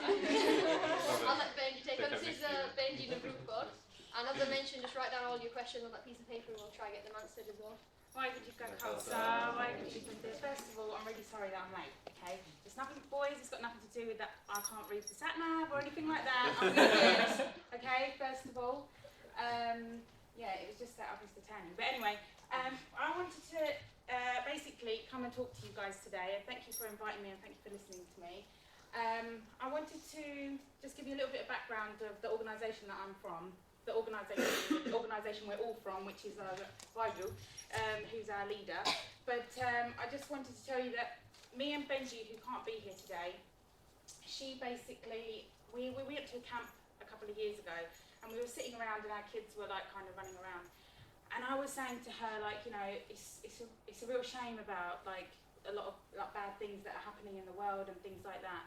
I'll let Benji take on. This is Benji the group board. And as I mentioned, just write down all your questions on that piece of paper and we'll try to get them answered as well. Why did you go Kaurs? Why did you do this? First of all, I'm really sorry that I'm late, okay? It's nothing, boys, it's got nothing to do with that I can't read the sat-nav or anything like that. I'm really good, okay, first of all. Yeah, it was just that I was the turning. But anyway, I wanted to basically come and talk to you guys today. Thank you for inviting me and thank you for listening to me. I wanted to just give you a little bit of background of the organisation that I'm from. The organisation we're all from, which is Vaju, who's our leader. But I just wanted to tell you that me and Benji, who can't be here today, she basically, we went to a camp a couple of years ago and we were sitting around and our kids were like kind of running around. And I was saying to her, like, you know, it's a real shame about like a lot of like bad things that are happening in the world and things like that.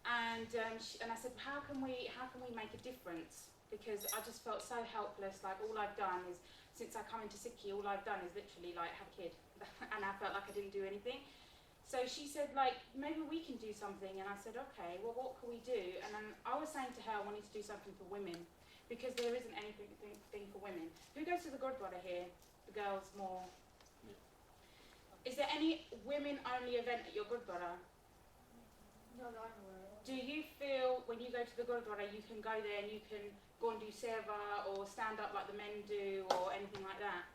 And I said, how can we make a difference? Because I just felt so helpless, like all I've done is, since I come into Sikhi, all I've done is literally like have a kid. And I felt like I didn't do anything. So she said, like, maybe we can do something. And I said, okay, well, what can we do? And then I was saying to her, I wanted to do something for women, because there isn't anything for women. Who goes to the Gurdwara here? The girls more. Is there any women-only event at your Gurdwara? No, I'm aware. Do you feel when you go to the Gurdwara, you can go there and you can go and do seva or stand up like the men do or anything like that?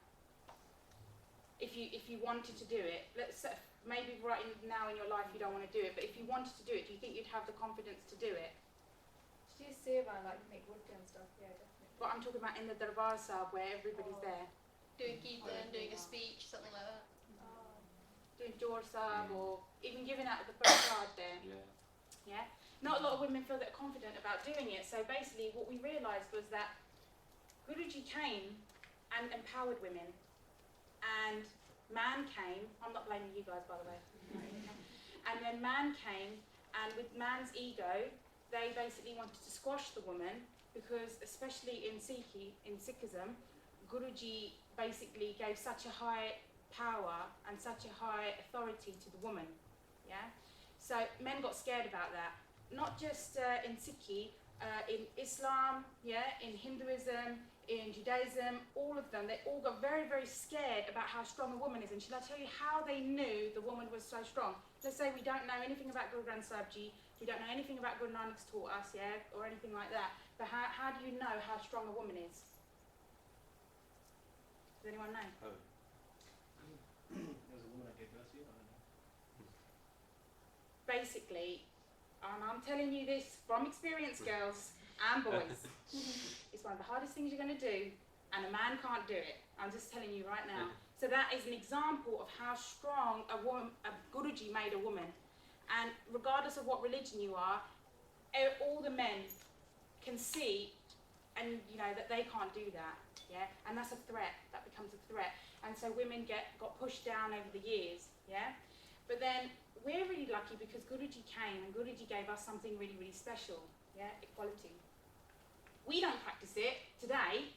If you wanted to do it, let's say, maybe right now in your life you don't want to do it, but if you wanted to do it, do you think you'd have the confidence to do it? She is seva and like make wood and stuff, yeah, definitely. But I'm talking about in the Darbar Sahib where everybody's there. Doing Kirtan, doing a speech, something like that. Doing Jor Sahib or even giving out the first card there. Yeah. Not a lot of women feel that confident about doing it. So basically what we realised was that Guruji came and empowered women. And man came, I'm not blaming you guys by the way. And then man came, and with man's ego, they basically wanted to squash the woman, because especially in Sikhism, Guruji basically gave such a high power and such a high authority to the woman. Yeah. So men got scared about that. Not just in Sikhi, in Islam, yeah, in Hinduism, in Judaism, all of them, they all got very, very scared about how strong a woman is. And shall I tell you how they knew the woman was so strong? Let's say we don't know anything about Guru Granth Sahib Ji, we don't know anything about Guru Nanak's taught us, yeah, or anything like that. But how do you know how strong a woman is? Does anyone know? Oh. There was a woman that gave birth to you, I don't know. Basically, and I'm telling you this from experience, girls and boys, it's one of the hardest things you're going to do, and a man can't do it. I'm just telling you right now. So that is an example of how strong a Guruji made a woman. And regardless of what religion you are, all the men can see, and you know that they can't do that. Yeah, and that's a threat. That becomes a threat. And so women got pushed down over the years. Yeah, but then we're really lucky because Guruji came and Guruji gave us something really, really special. Yeah, equality. We don't practice it today.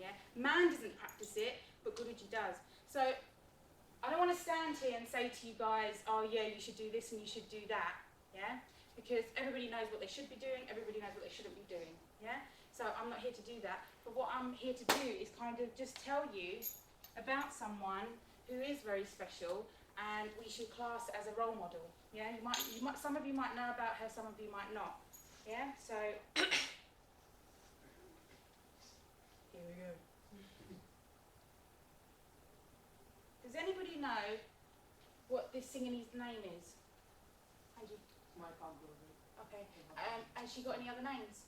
Yeah, man doesn't practice it, but Guruji does. So I don't want to stand here and say to you guys, oh yeah, you should do this and you should do that. Yeah, because everybody knows what they should be doing. Everybody knows what they shouldn't be doing. Yeah. So I'm not here to do that. But what I'm here to do is kind of just tell you about someone who is very special, and we should class as a role model. Yeah, you might, some of you might know about her, some of you might not. Yeah, so here we go. Does anybody know what this Singanese name is? Angie? Okay. Has she got any other names?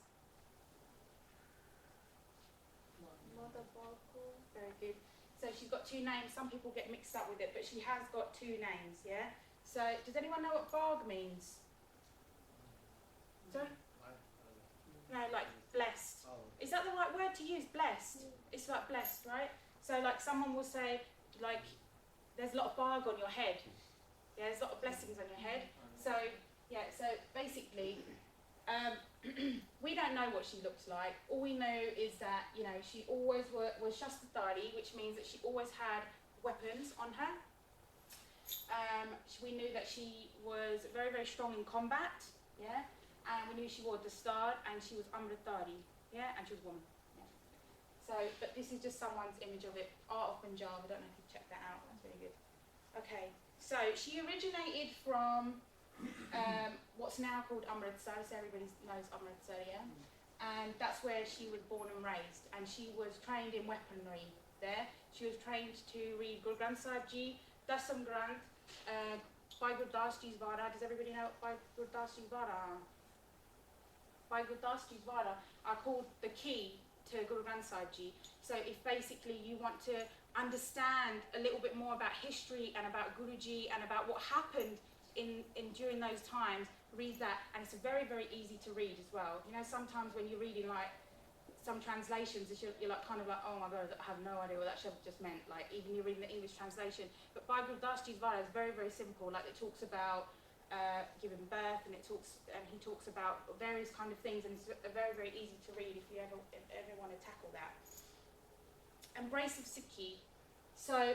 Very good. So she's got two names. Some people get mixed up with it, but she has got two names, yeah? So does anyone know what Bhag means? Sorry? No, like blessed. Is that the right word to use, blessed? It's like blessed, right? So like someone will say, like, there's a lot of Bhag on your head. Yeah, there's a lot of blessings on your head. So, yeah, so basically, we don't know what she looks like. All we know is that, you know, she always was Shastatari, which means that she always had weapons on her. We knew that she was very, very strong in combat, yeah, and we knew she wore dastard, and she was Amritari, yeah, and she was a woman. Yeah. So, but this is just someone's image of it. Art of Punjab. I don't know if you've checked that out. That's really good. Okay, so she originated from what's now called Amritsar. So everybody knows Amritsar, yeah. And that's where she was born and raised, and she was trained in weaponry there. She was trained to read Guru Granth Sahib Ji, Dasam Granth, by Gurdas Ji's Vara. Does everybody know by Gurdas Ji's Vara? By Gurdas Ji's Vara are called the key to Guru Granth Sahib Ji. So if basically you want to understand a little bit more about history and about Guruji and about what happened in during those times, read that, and it's very, very easy to read as well. You know, sometimes when you're reading like some translations, you're like kind of like, oh my god, I have no idea what that should have just meant. Like even you're reading the English translation, but by Gurdas Ji's Vara is very, very simple. Like it talks about giving birth, and he talks about various kind of things, and it's very, very easy to read if you ever want to tackle that. Embrace of Sikhi. So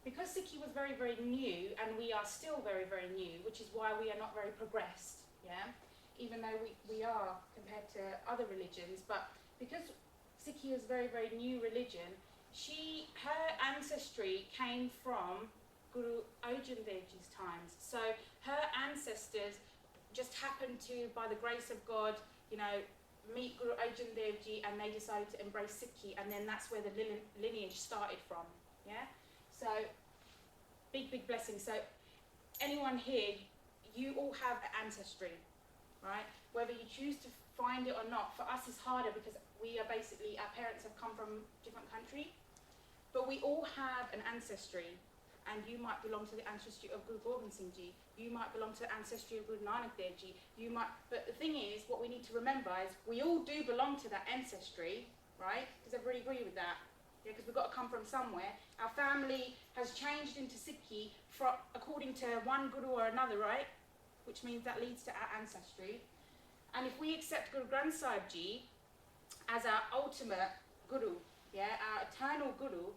because Sikhi was very, very new, and we are still very, very new, which is why we are not very progressed, yeah? Even though we are compared to other religions, but because Sikhi is a very, very new religion, her ancestry came from Guru Arjan Dev Ji's times. So her ancestors just happened to, by the grace of God, you know, meet Guru Arjan Dev Ji, and they decided to embrace Sikhi, and then that's where the lineage started from, yeah? So, big, big blessing. So, anyone here, you all have an ancestry, right? Whether you choose to find it or not, for us it's harder because we are basically, our parents have come from different country, but we all have an ancestry, and you might belong to the ancestry of Guru Gobind Singh Ji, you might belong to the ancestry of Guru Nanak Dev Ji, but the thing is, what we need to remember is, we all do belong to that ancestry, right? Does everybody agree with that? Yeah, because we've got to come from somewhere. Our family has changed into Sikhi according to one Guru or another, right? Which means that leads to our ancestry. And if we accept Guru Granth Sahib Ji as our ultimate Guru, yeah, our eternal Guru,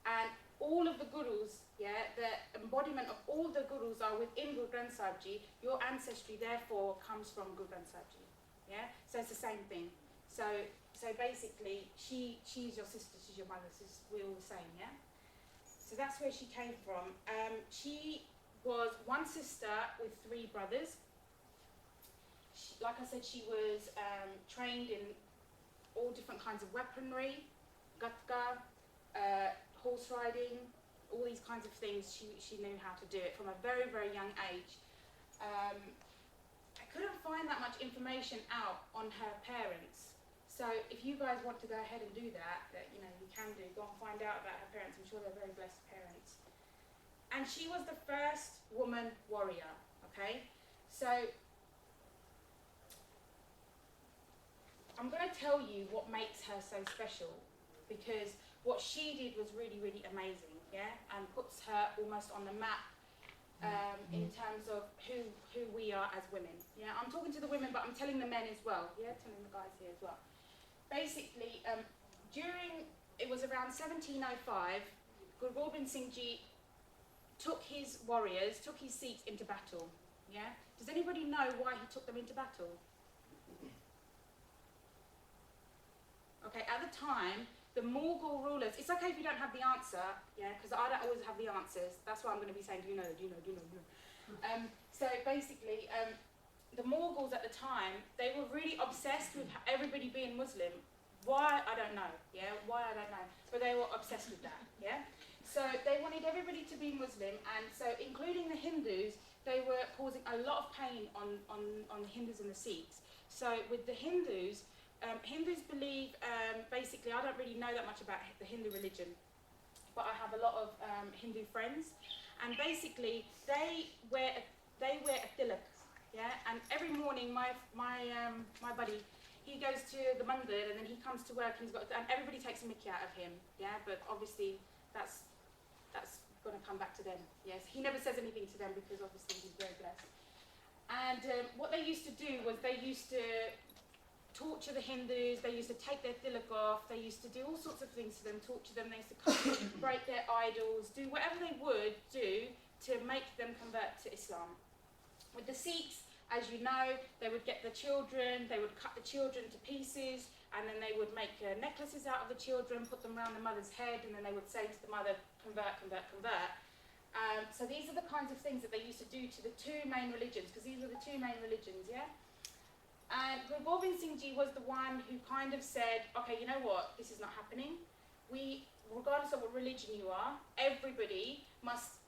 and all of the Gurus, yeah, the embodiment of all the Gurus are within Guru Granth Sahib Ji, your ancestry therefore comes from Guru Granth Sahib Ji, yeah? So it's the same thing. So basically, she's your sister, she's your mother, so we're all the same, yeah? So that's where she came from. She was one sister with 3 brothers. Like I said, she was trained in all different kinds of weaponry, gatka, horse riding, all these kinds of things. She knew how to do it from a very, very young age. I couldn't find that much information out on her parents. So if you guys want to go ahead and do that, you know, you can do. Go and find out about her parents. I'm sure they're very blessed parents. And she was the first woman warrior, okay? So I'm going to tell you what makes her so special, because what she did was really, really amazing, yeah? And puts her almost on the map in terms of who we are as women, yeah? I'm talking to the women, but I'm telling the men as well, yeah? Telling the guys here as well. Basically, it was around 1705, Guru Gobind Singh Ji took his warriors, took his Sikhs into battle, yeah? Does anybody know why he took them into battle? Okay, at the time, the Mughal rulers, it's okay if you don't have the answer, yeah, because I don't always have the answers. That's why I'm going to be saying, do you know? So basically, the Mughals at the time, they were really obsessed with everybody being Muslim. Why? I don't know, yeah? Why? I don't know. But they were obsessed with that, yeah? So they wanted everybody to be Muslim, and so including the Hindus, they were causing a lot of pain on the Hindus and the Sikhs. So with the Hindus, Hindus believe, basically, I don't really know that much about the Hindu religion, but I have a lot of Hindu friends, and basically they wear a tilak, yeah. And every morning, my buddy, he goes to the mandir, and then he comes to work, and and everybody takes a mickey out of him, yeah. But obviously, that's going to come back to them. Yes, he never says anything to them because obviously he's very blessed. And what they used to do was they used to torture the Hindus, they used to take their tilak off, they used to do all sorts of things to them, torture them, they used to break their idols, do whatever they would do to make them convert to Islam. With the Sikhs, as you know, they would get the children, they would cut the children to pieces, and then they would make necklaces out of the children, put them around the mother's head, and then they would say to the mother, convert, convert, convert. So these are the kinds of things that they used to do to the two main religions, because these were the two main religions, yeah? And Guru Gobind Singh Ji was the one who kind of said, okay, you know what, this is not happening. We, regardless of what religion you are, everybody must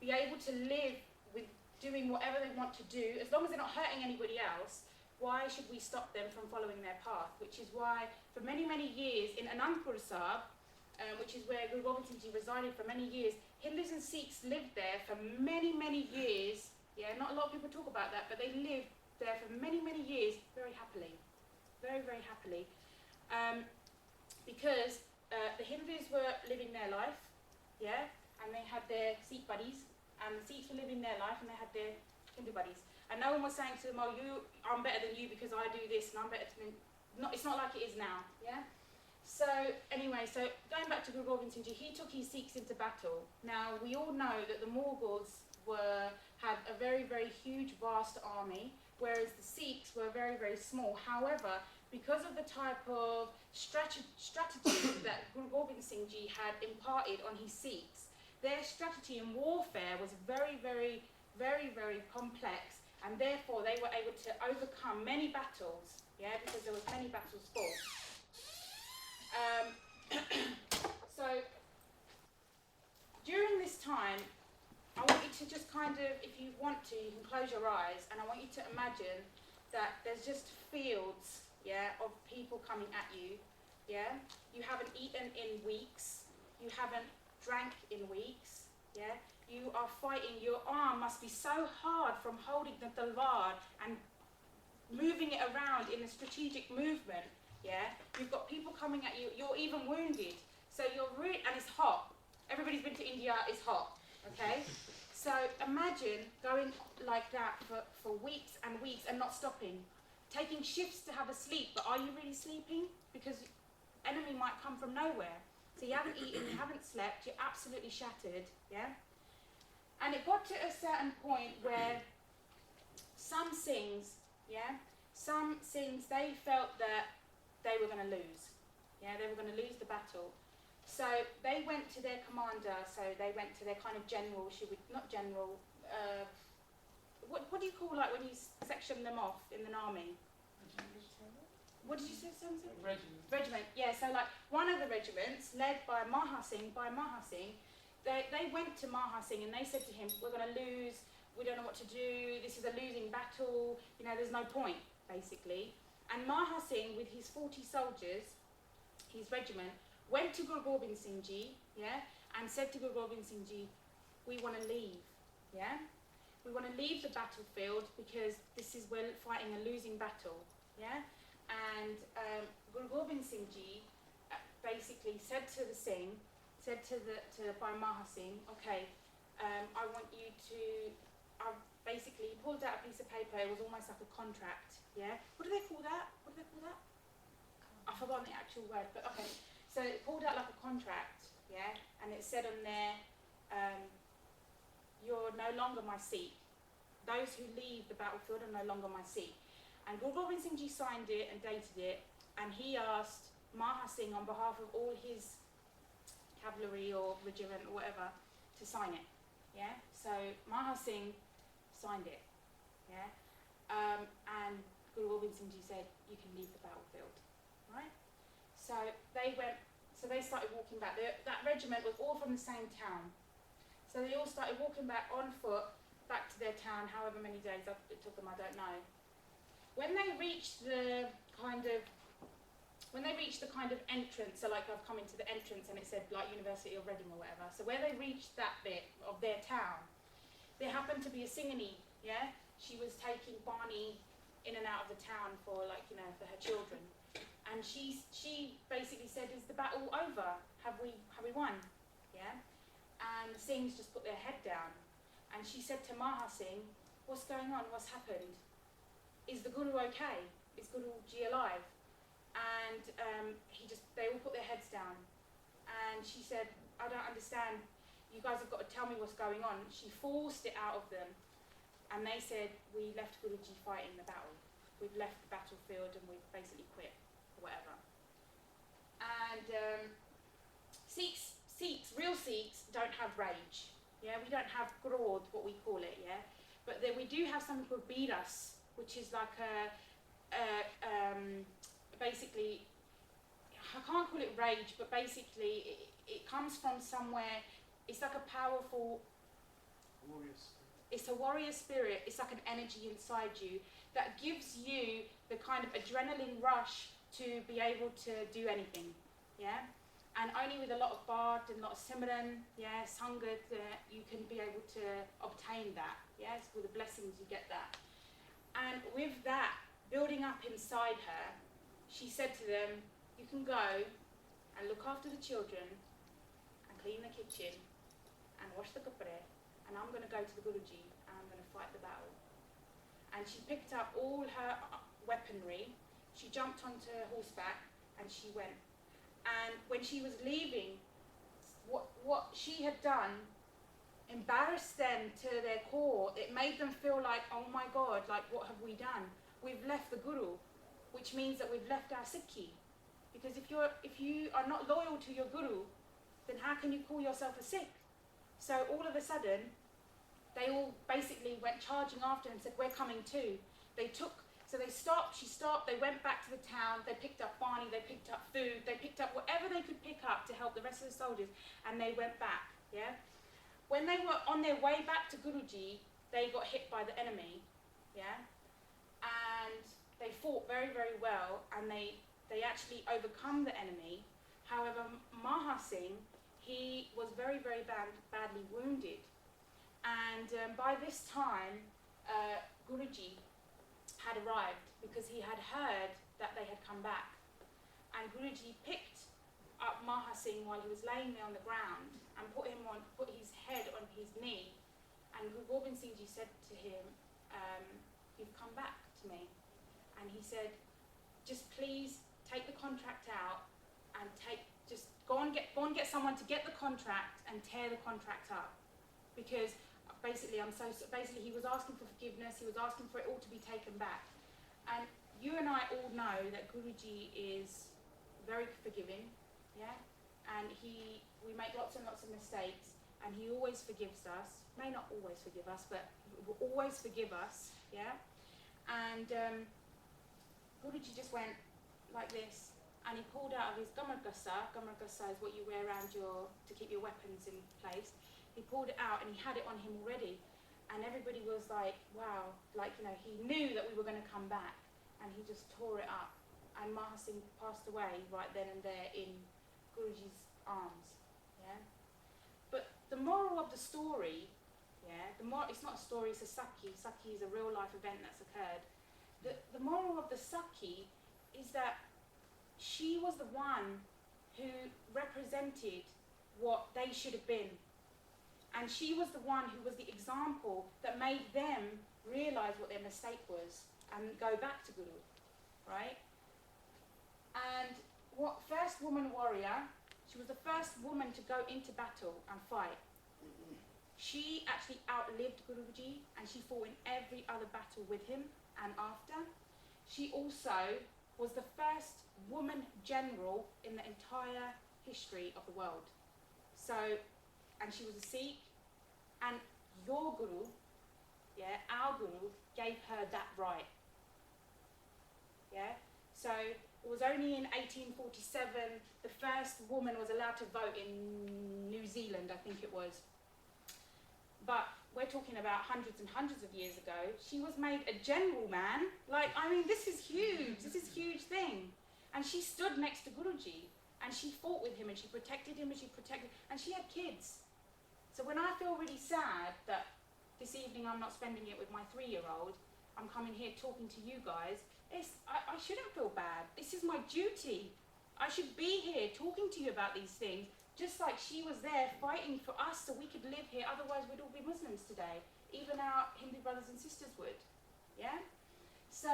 be able to live with doing whatever they want to do, as long as they're not hurting anybody else. Why should we stop them from following their path? Which is why, for many, many years, in Anandpur Sahib, which is where Guru Gobind Singh Ji resided for many years, Hindus and Sikhs lived there for many, many years. Yeah, not a lot of people talk about that, but they lived there for many, many years very happily. Very, very happily. Because the Hindus were living their life, yeah, and they had their Sikh buddies, and the Sikhs were living their life and they had their Hindu buddies. And no one was saying to them, oh, I'm better than you because I do this, and I'm better than... It's not like it is now, yeah? So, anyway, so going back to Guru Gobind Singh Ji, he took his Sikhs into battle. Now, we all know that the Mughals had a very, very huge, vast army, whereas the Sikhs were very, very small. However, because of the type of strategy that Guru Gobind Singh Ji had imparted on his Sikhs, their strategy in warfare was very, very, very, very complex, and therefore they were able to overcome many battles, yeah, because there was many battles fought. So, during this time, I want you to just kind of, if you want to, you can close your eyes, and I want you to imagine that there's just fields, yeah, of people coming at you, yeah? You haven't eaten in weeks, you haven't drank in weeks, yeah? You are fighting, your arm must be so hard from holding the talwar and moving it around in a strategic movement, yeah? You've got people coming at you, you're even wounded, so you're really, and it's hot. Everybody's been to India, it's hot, okay? So imagine going like that for weeks and weeks and not stopping. Taking shifts to have a sleep, but are you really sleeping? Because enemy might come from nowhere. So you haven't eaten, you haven't slept, you're absolutely shattered, yeah? And it got to a certain point where some Singhs, they felt that they were going to lose. Yeah, they were going to lose the battle. So they went to their commander, so they went to their kind of general, not general, what do you call like when you section them off in an army? What did you say, something? Regiment, yeah, so like one of the regiments, led by Maha Singh, they went to Maha Singh and they said to him, we're going to lose, we don't know what to do, this is a losing battle, you know, there's no point, basically. And Maha Singh, with his 40 soldiers, his regiment, went to Guru Gobind Singh Ji, yeah, and said to Guru Gobind Singh Ji, we want to leave, yeah? We want to leave the battlefield because we're fighting a losing battle, yeah? And Guru Gobind Singh Ji basically said to the Singh, by Maha Singh, okay, I want you to, basically pulled out a piece of paper, it was almost like a contract, yeah? What do they call that? I've forgotten the actual word, but okay. So it pulled out like a contract, yeah? And it said on there, you're no longer my Sikh. Those who leave the battlefield are no longer my Sikh. And Guru Gobind Singh Ji signed it and dated it, and he asked Maha Singh on behalf of all his cavalry or regiment or whatever to sign it, yeah? So Maha Singh signed it, yeah? And Guru Gobind Singh Ji said, you can leave the battlefield, right? So they started walking back. That regiment was all from the same town. So they all started walking back on foot, back to their town, however many days it took them, I don't know. When they reached the kind of entrance, so like I've come into the entrance and it said like University of Reading or whatever, so where they reached that bit of their town, there happened to be a Singhani, yeah? She was taking Barney in and out of the town for like, you know, for her children. And she basically said, is the battle over? Have we won? Yeah? And the Singhs just put their head down. And she said to Maha Singh, what's going on? What's happened? Is the Guru okay? Is Guru Ji alive? And they all put their heads down. And she said, I don't understand. You guys have got to tell me what's going on. She forced it out of them. And they said, we left Guruji fighting the battle. We've left the battlefield and we've basically quit, or whatever. And Sikhs, real Sikhs, don't have rage. Yeah, we don't have krodh, what we call it, yeah? But then we do have something called biras, which is like basically, I can't call it rage, but basically it comes from somewhere. It's like a powerful, it's a warrior spirit. It's like an energy inside you that gives you the kind of adrenaline rush to be able to do anything, yeah? And only with a lot of bard and a lot of simran, yeah, sangat, you can be able to obtain that, yeah? It's with the blessings you get that. And with that building up inside her, she said to them, you can go and look after the children and clean the kitchen and wash the kapre, and I'm going to go to the Guruji and I'm going to fight the battle. And she picked up all her weaponry, she jumped onto horseback and she went. And when she was leaving, what she had done embarrassed them to their core. It made them feel like, oh my God, like what have we done? We've left the Guru, which means that we've left our Sikhi. Because if you are not loyal to your Guru, then how can you call yourself a Sikh? So all of a sudden, they all basically went charging after him and said, we're coming too. So they stopped, she stopped, they went back to the town, they picked up Barney, they picked up food, they picked up whatever they could pick up to help the rest of the soldiers, and they went back, yeah? When they were on their way back to Guruji, they got hit by the enemy, yeah? And they fought very, very well, and they actually overcome the enemy. However, Maha Singh, he was very, very badly wounded. And by this time, Guruji had arrived because he had heard that they had come back. And Guruji picked up Maha Singh while he was laying there on the ground and put his head on his knee. And Guru Gobind Singh Ji said to him, you've come back to me. And he said, just please take the contract out and just go and get someone to get the contract and tear the contract up. Because basically he was asking for forgiveness, he was asking for it all to be taken back. And you and I all know that Guruji is very forgiving, yeah? And we make lots and lots of mistakes, and he always forgives us. May not always forgive us, but he will always forgive us, yeah? And Guruji just went like this, and he pulled out of his gamar gassa. Gamar gassa is what you wear around to keep your weapons in place. He pulled it out and he had it on him already, and everybody was like, wow, like, you know, he knew that we were going to come back, and he just tore it up. And Maha Singh passed away right then and there in Guruji's arms, yeah? But the moral of the story, yeah, it's not a story, it's a Sakhi. Sakhi is a real life event that's occurred. The moral of the Sakhi is that she was the one who represented what they should have been. And she was the one who was the example that made them realise what their mistake was and go back to Guru, right? And first woman warrior, she was the first woman to go into battle and fight. She actually outlived Guruji, and she fought in every other battle with him and after. She also was the first woman general in the entire history of the world. So, and she was a Sikh, and your Guru, yeah, our Guru, gave her that right. Yeah? So, it was only in 1847 the first woman was allowed to vote in New Zealand, I think it was. But we're talking about hundreds and hundreds of years ago. She was made a general, man. Like, I mean, this is huge. This is a huge thing. And she stood next to Guruji, and she fought with him, and she protected him, and she had kids. So when I feel really sad that this evening I'm not spending it with my 3-year-old, I'm coming here talking to you guys, I shouldn't feel bad. This is my duty. I should be here talking to you about these things, just like she was there fighting for us so we could live here, otherwise we'd all be Muslims today. Even our Hindu brothers and sisters would, yeah? So,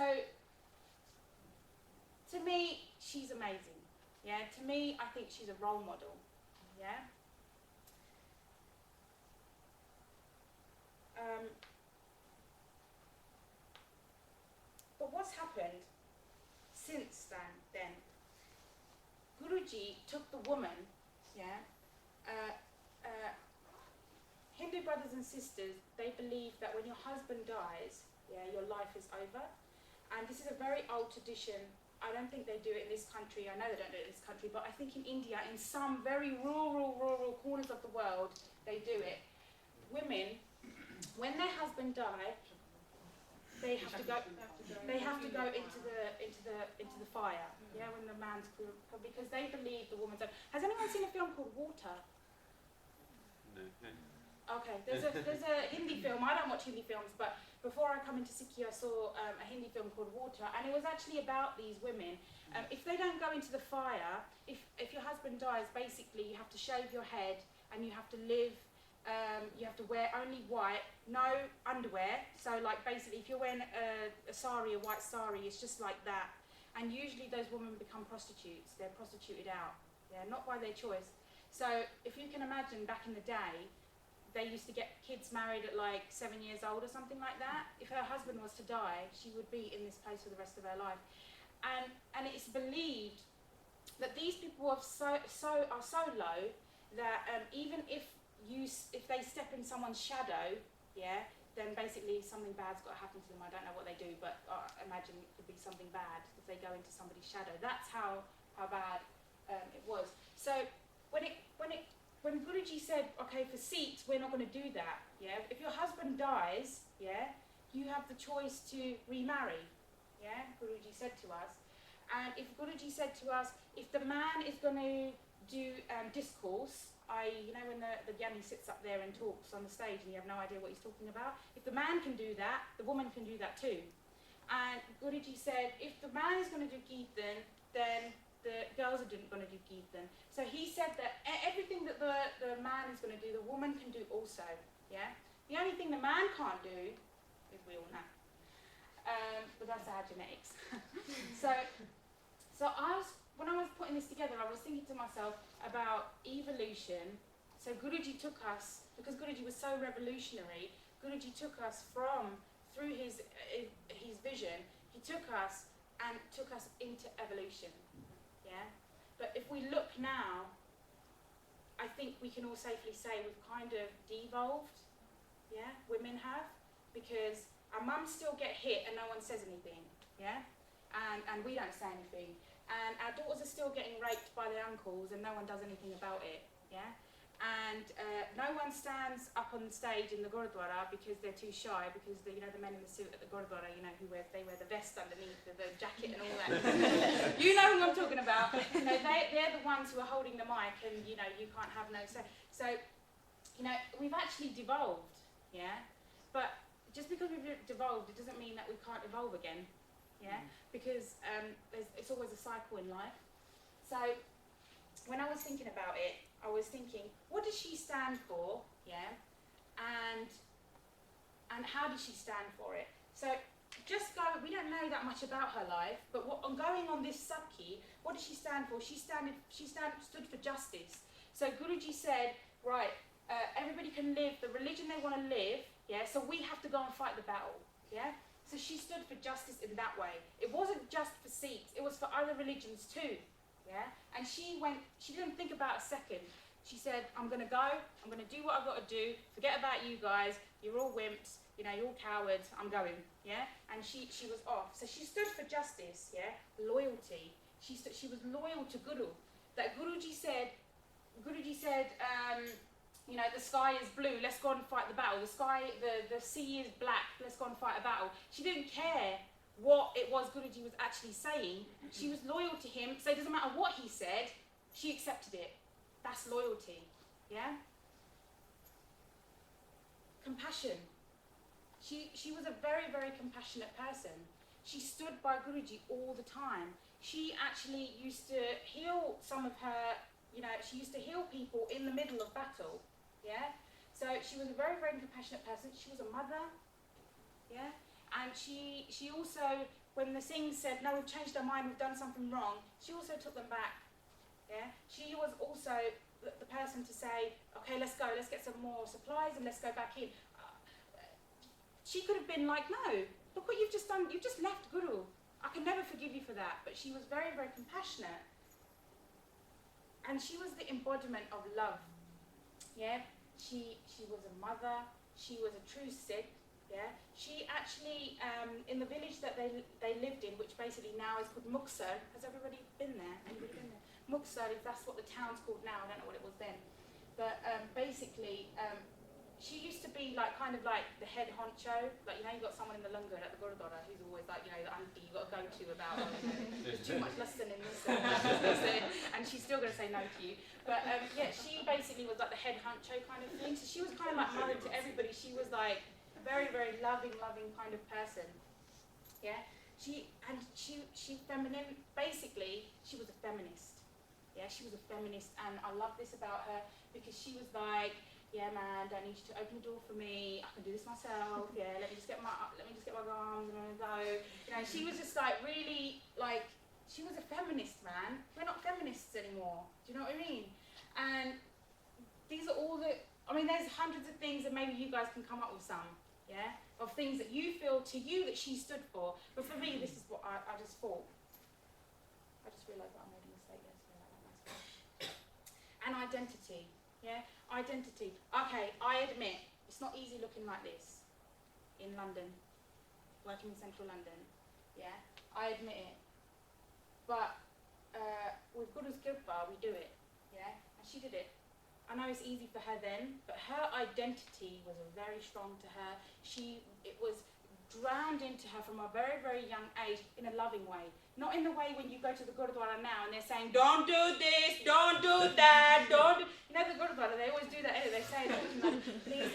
to me, she's amazing, yeah? To me, I think she's a role model, yeah? understand then. Guruji took the woman, yeah. Hindu brothers and sisters, they believe that when your husband dies, yeah, your life is over. And this is a very old tradition. I don't think they do it in this country. I know they don't do it in this country, but I think in India, in some very rural corners of the world, they do it. Women, when their husband dies, they have to go. They have to go into the fire. Yeah, when the man's because they believe the woman's. Has anyone seen a film called Water? No. Okay, there's a Hindi film. I don't watch Hindi films, but before I come into Sikhi, I saw a Hindi film called Water, and it was actually about these women. If they don't go into the fire, if your husband dies, basically you have to shave your head and you have to live. You have to wear only white, no underwear. So like basically, if you're wearing a sari, a white sari, it's just like that. And usually those women become prostitutes. They're prostituted out, yeah, not by their choice. So if you can imagine back in the day, they used to get kids married at like 7 years old or something like that. If her husband was to die, she would be in this place for the rest of her life. And it's believed that these people are so low that even if they step in someone's shadow, yeah, then basically something bad's got to happen to them. I don't know what they do, but I imagine it could be something bad if they go into somebody's shadow. That's how bad it was. So when Guruji said, okay, for Sikhs, we're not going to do that, yeah? If your husband dies, yeah, you have the choice to remarry, yeah? Guruji said to us. And if Guruji said to us, if the man is going to do discourse, you know when the Gyani sits up there and talks on the stage and you have no idea what he's talking about, if the man can do that, the woman can do that too. And Guruji said, if the man is going to do Kirtan, then the girls are going to do Kirtan. So he said that everything that the man is going to do, the woman can do also. Yeah. The only thing the man can't do is we all know. But that's our genetics. so when I was putting this together, I was thinking to myself about evolution. So Guruji took us, because Guruji was so revolutionary, Guruji took us through his vision, he took us into evolution. Yeah, but if we look now, I think we can all safely say we've kind of devolved. Yeah, women have, because our mums still get hit and no one says anything. Yeah, and we don't say anything, and our daughters are still getting raped by their uncles and no one does anything about it. Yeah, and no one stands up on the stage in the Gurudwara because they're too shy, because the men in the suit at the Gurudwara, they wear the vest underneath the jacket and all that. You know who I'm talking about. They're the ones who are holding the mic, and you can't have no say. So we've actually devolved, yeah. But just because we've devolved, it doesn't mean that we can't evolve again, yeah. Because it's always a cycle in life. So when I was thinking about it, I was thinking, what does she stand for, yeah, and how does she stand for it? So we don't know that much about her life, but going on this Sakhi, what does she stand for? She stood for justice. So Guruji said, right, everybody can live the religion they want to live, yeah, so we have to go and fight the battle, yeah? So she stood for justice in that way. It wasn't just for Sikhs, it was for other religions too. Yeah, and she didn't think about a second. She said, I'm going to go, I'm going to do what I've got to do, forget about you guys, you're all wimps, you're all cowards, I'm going, yeah? And she was off. So she stood for justice, yeah? Loyalty. She was loyal to Guru. That Guruji said, the sky is blue, let's go and fight the battle. The sea is black, let's go and fight a battle. She didn't care what it was Guruji was actually saying. She was loyal to him, so it doesn't matter what he said, she accepted it. That's loyalty, yeah? Compassion. She was a very, very compassionate person. She stood by Guruji all the time. She actually used to heal some of her, she used to heal people in the middle of battle, yeah? So she was a very, very compassionate person. She was a mother, yeah? And she also, when the Singhs said, no, we've changed our mind, we've done something wrong, she also took them back. Yeah? She was also the person to say, okay, let's go, let's get some more supplies and let's go back in. She could have been like, no, look what you've just done, you've just left Guru. I can never forgive you for that, but she was very, very compassionate. And she was the embodiment of love. Yeah, she was a mother. She was a true Sikh. Yeah, she actually in the village that they lived in, which basically now is called Muxar. Has everybody been there? Anybody been there? Muxar, if that's what the town's called now. I don't know what it was then. But basically, she used to be like kind of like the head honcho. Like, you know, you got someone in the Langar at the Gurudwara who's always like, you know, the auntie you got to go to about, oh, you know, there's too much lesson in this, and she's still going to say no to you. But yeah, she basically was like the head honcho kind of thing. So she was kind of like mother to everybody. She was like a very, very loving kind of person. Yeah, she feminine. Basically, she was a feminist. Yeah, she was a feminist, and I love this about her because she was like, yeah, man, don't need you to open the door for me. I can do this myself. Yeah, let me just get my arms and go. You know, she was just like really like, she was a feminist, man. We're not feminists anymore. Do you know what I mean? And these are all the. I mean, there's hundreds of things, and maybe you guys can come up with some. Yeah, of things that you feel to you that she stood for. But for me, this is what I just thought. I just realised that I made a mistake yesterday. And identity. Yeah, identity. Okay, I admit, it's not easy looking like this in London, working in central London. Yeah, I admit it. But with Guru's Kirpa, we do it. Yeah, and she did it. I know it's easy for her then, but her identity was very strong to her. It was drowned into her from a very, very young age in a loving way. Not in the way when you go to the Gurudwara now and they're saying, don't do this, don't do that, don't do... You know the Gurudwara, they always do that, they say that, please,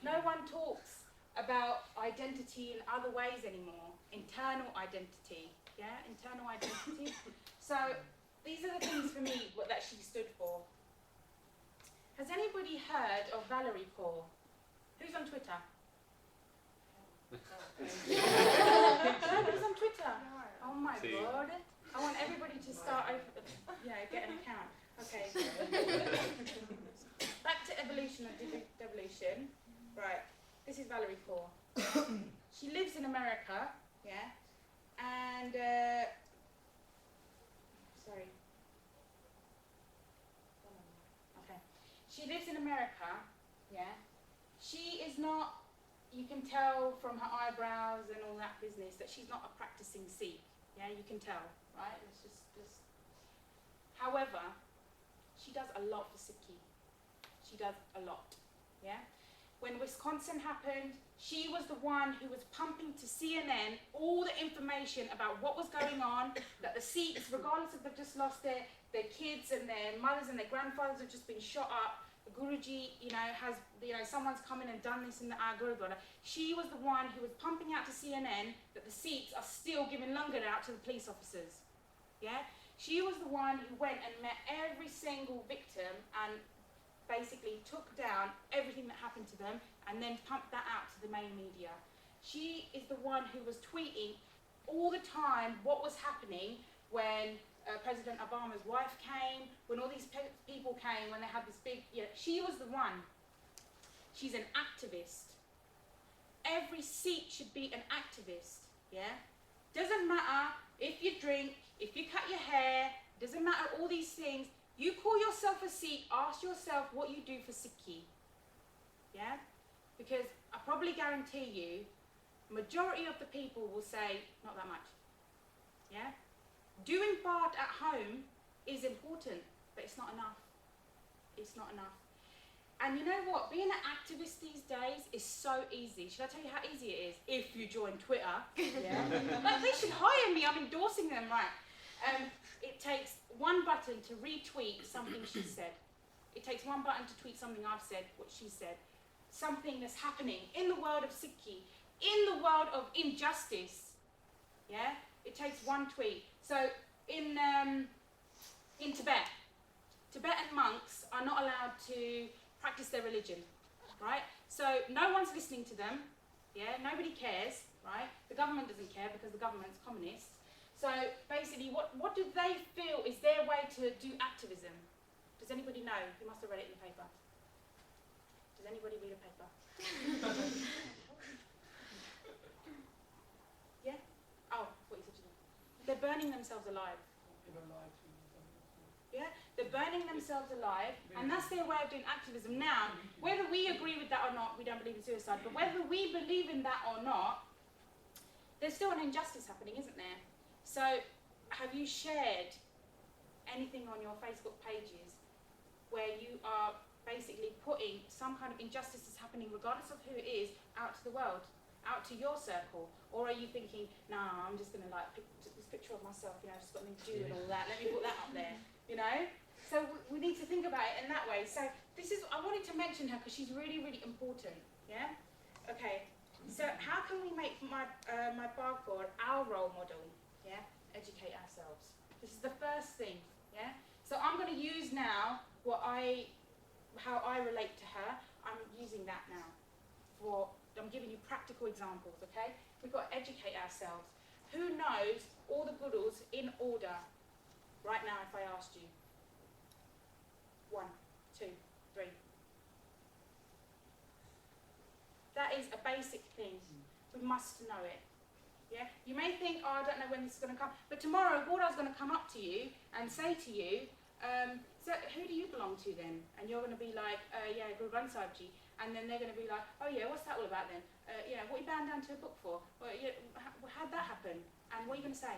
no one talks about identity in other ways anymore. Internal identity, yeah, internal identity. So these are the things for me that she stood for. Has anybody heard of Valerie Kaur? Who's on Twitter? Who's on Twitter? Oh my God. I want everybody to start, get an account. Okay. Back to evolution and devolution. Right. This is Valerie Kaur. She lives in America, yeah, and, sorry. Okay. She lives in America, yeah. She is not, you can tell from her eyebrows and all that business that she's not a practicing Sikh. Yeah, you can tell, right? It's just. However, she does a lot for Sikhi. She does a lot, yeah? When Wisconsin happened, she was the one who was pumping to CNN all the information about what was going on, that the Sikhs, regardless if they've just lost their kids and their mothers and their grandfathers have just been shot up, the Guruji, someone's come in and done this in the Gurudwara. She was the one who was pumping out to CNN that the Sikhs are still giving langar out to the police officers. Yeah? She was the one who went and met every single victim and basically took down everything that happened to them and then pumped that out to the main media. She is the one who was tweeting all the time what was happening when President Obama's wife came, when all these people came, when they had this big, she was the one. She's an activist. Every Sikh should be an activist, yeah? Doesn't matter if you drink, if you cut your hair, doesn't matter all these things. You call yourself a Sikh, ask yourself what you do for Sikhi, yeah? Because I probably guarantee you, majority of the people will say, not that much, yeah? Doing part at home is important, but it's not enough. It's not enough. And you know what? Being an activist these days is so easy. Should I tell you how easy it is? If you join Twitter. Yeah. Like, they should hire me. I'm endorsing them, right? It takes one button to retweet something she said. It takes one button to tweet something I've said, what she said. Something that's happening in the world of Sikhi, in the world of injustice. Yeah? It takes one tweet. So in Tibet, Tibetan monks are not allowed to practice their religion, right? So no one's listening to them, yeah? Nobody cares, right? The government doesn't care because the government's communist. So basically, what do they feel is their way to do activism? Does anybody know? You must have read it in the paper. Does anybody read a paper? Yeah? they're burning themselves alive. Yeah, they're burning themselves alive, and that's their way of doing activism. Now, whether we agree with that or not, we don't believe in suicide, but whether we believe in that or not, there's still an injustice happening, isn't there? So, have you shared anything on your Facebook pages where you are basically putting some kind of injustice that's happening, regardless of who it is, out to the world, out to your circle? Or are you thinking, nah, I'm just going to like pick this picture of myself, you know, just got me do and all that, let me put that up there, you know? So we need to think about it in that way. So this is, I wanted to mention her because she's really, really important, yeah? Okay, so how can we make my barcode our role model, yeah? Educate ourselves. This is the first thing, yeah? So I'm going to use now how I relate to her. I'm using that now. I'm giving you practical examples, okay? We've got to educate ourselves. Who knows all the gurus in order right now if I asked you? 1, 2, 3. That is a basic thing. We must know it. Yeah? You may think, oh, I don't know when this is going to come, but tomorrow Gordon's going to come up to you and say to you, so who do you belong to then? And you're going to be like, yeah, Guru Granth Sahib Ji. And then they're going to be like, oh yeah, what's that all about then? Yeah, what are you bound down to a book for? Well, yeah, how'd that happen? And what are you going to say?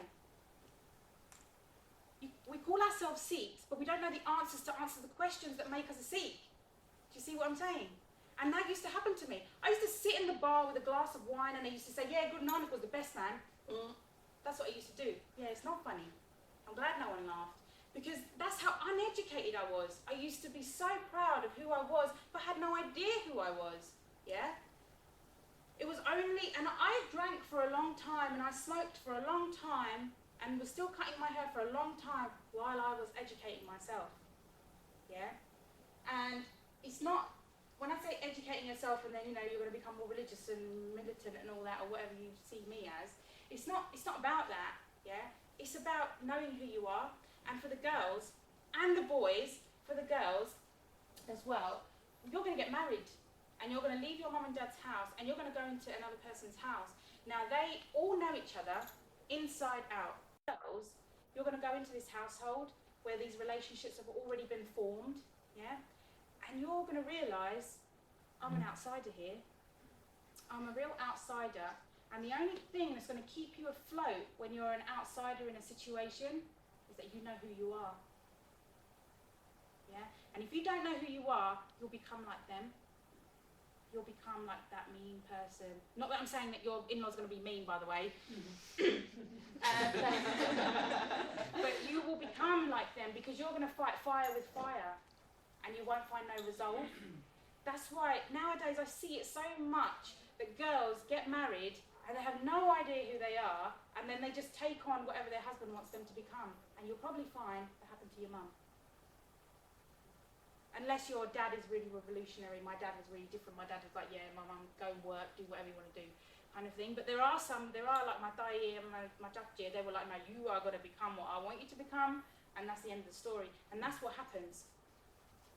We call ourselves Sikhs, but we don't know the answers to answer the questions that make us a Sikh. Do you see what I'm saying? And that used to happen to me. I used to sit in the bar with a glass of wine and they used to say, yeah, Guru Nanak was the best man. That's what I used to do. Yeah, it's not funny. I'm glad no one laughed. Because that's how uneducated I was. I used to be so proud of who I was, but had no idea who I was. Yeah? It was only, and I drank for a long time and I smoked for a long time and was still cutting my hair for a long time while I was educating myself. Yeah? And it's not, when I say educating yourself and then, you know, you're going to become more religious and militant and all that, or whatever you see me as, it's not about that, yeah? It's about knowing who you are. And for the girls, and the boys, for the girls as well, you're going to get married. And you're going to leave your mum and dad's house, and you're going to go into another person's house. Now, they all know each other, inside out. Girls, you're going to go into this household where these relationships have already been formed, yeah? And you're going to realise, I'm an outsider here. I'm a real outsider. And the only thing that's going to keep you afloat when you're an outsider in a situation is that you know who you are. Yeah? And if you don't know who you are, you'll become like them. You'll become like that mean person. Not that I'm saying that your in-law's going to be mean, by the way. But you will become like them because you're going to fight fire with fire and you won't find no resolve. That's why nowadays I see it so much that girls get married and they have no idea who they are and then they just take on whatever their husband wants them to become. And you'll probably find that happened to your mum. Unless your dad is really revolutionary. My dad was really different. My dad was like, yeah, my mum, go and work, do whatever you want to do, kind of thing. But there are like my dai and my jackie, they were like, no, you are going to become what I want you to become, and that's the end of the story. And that's what happens.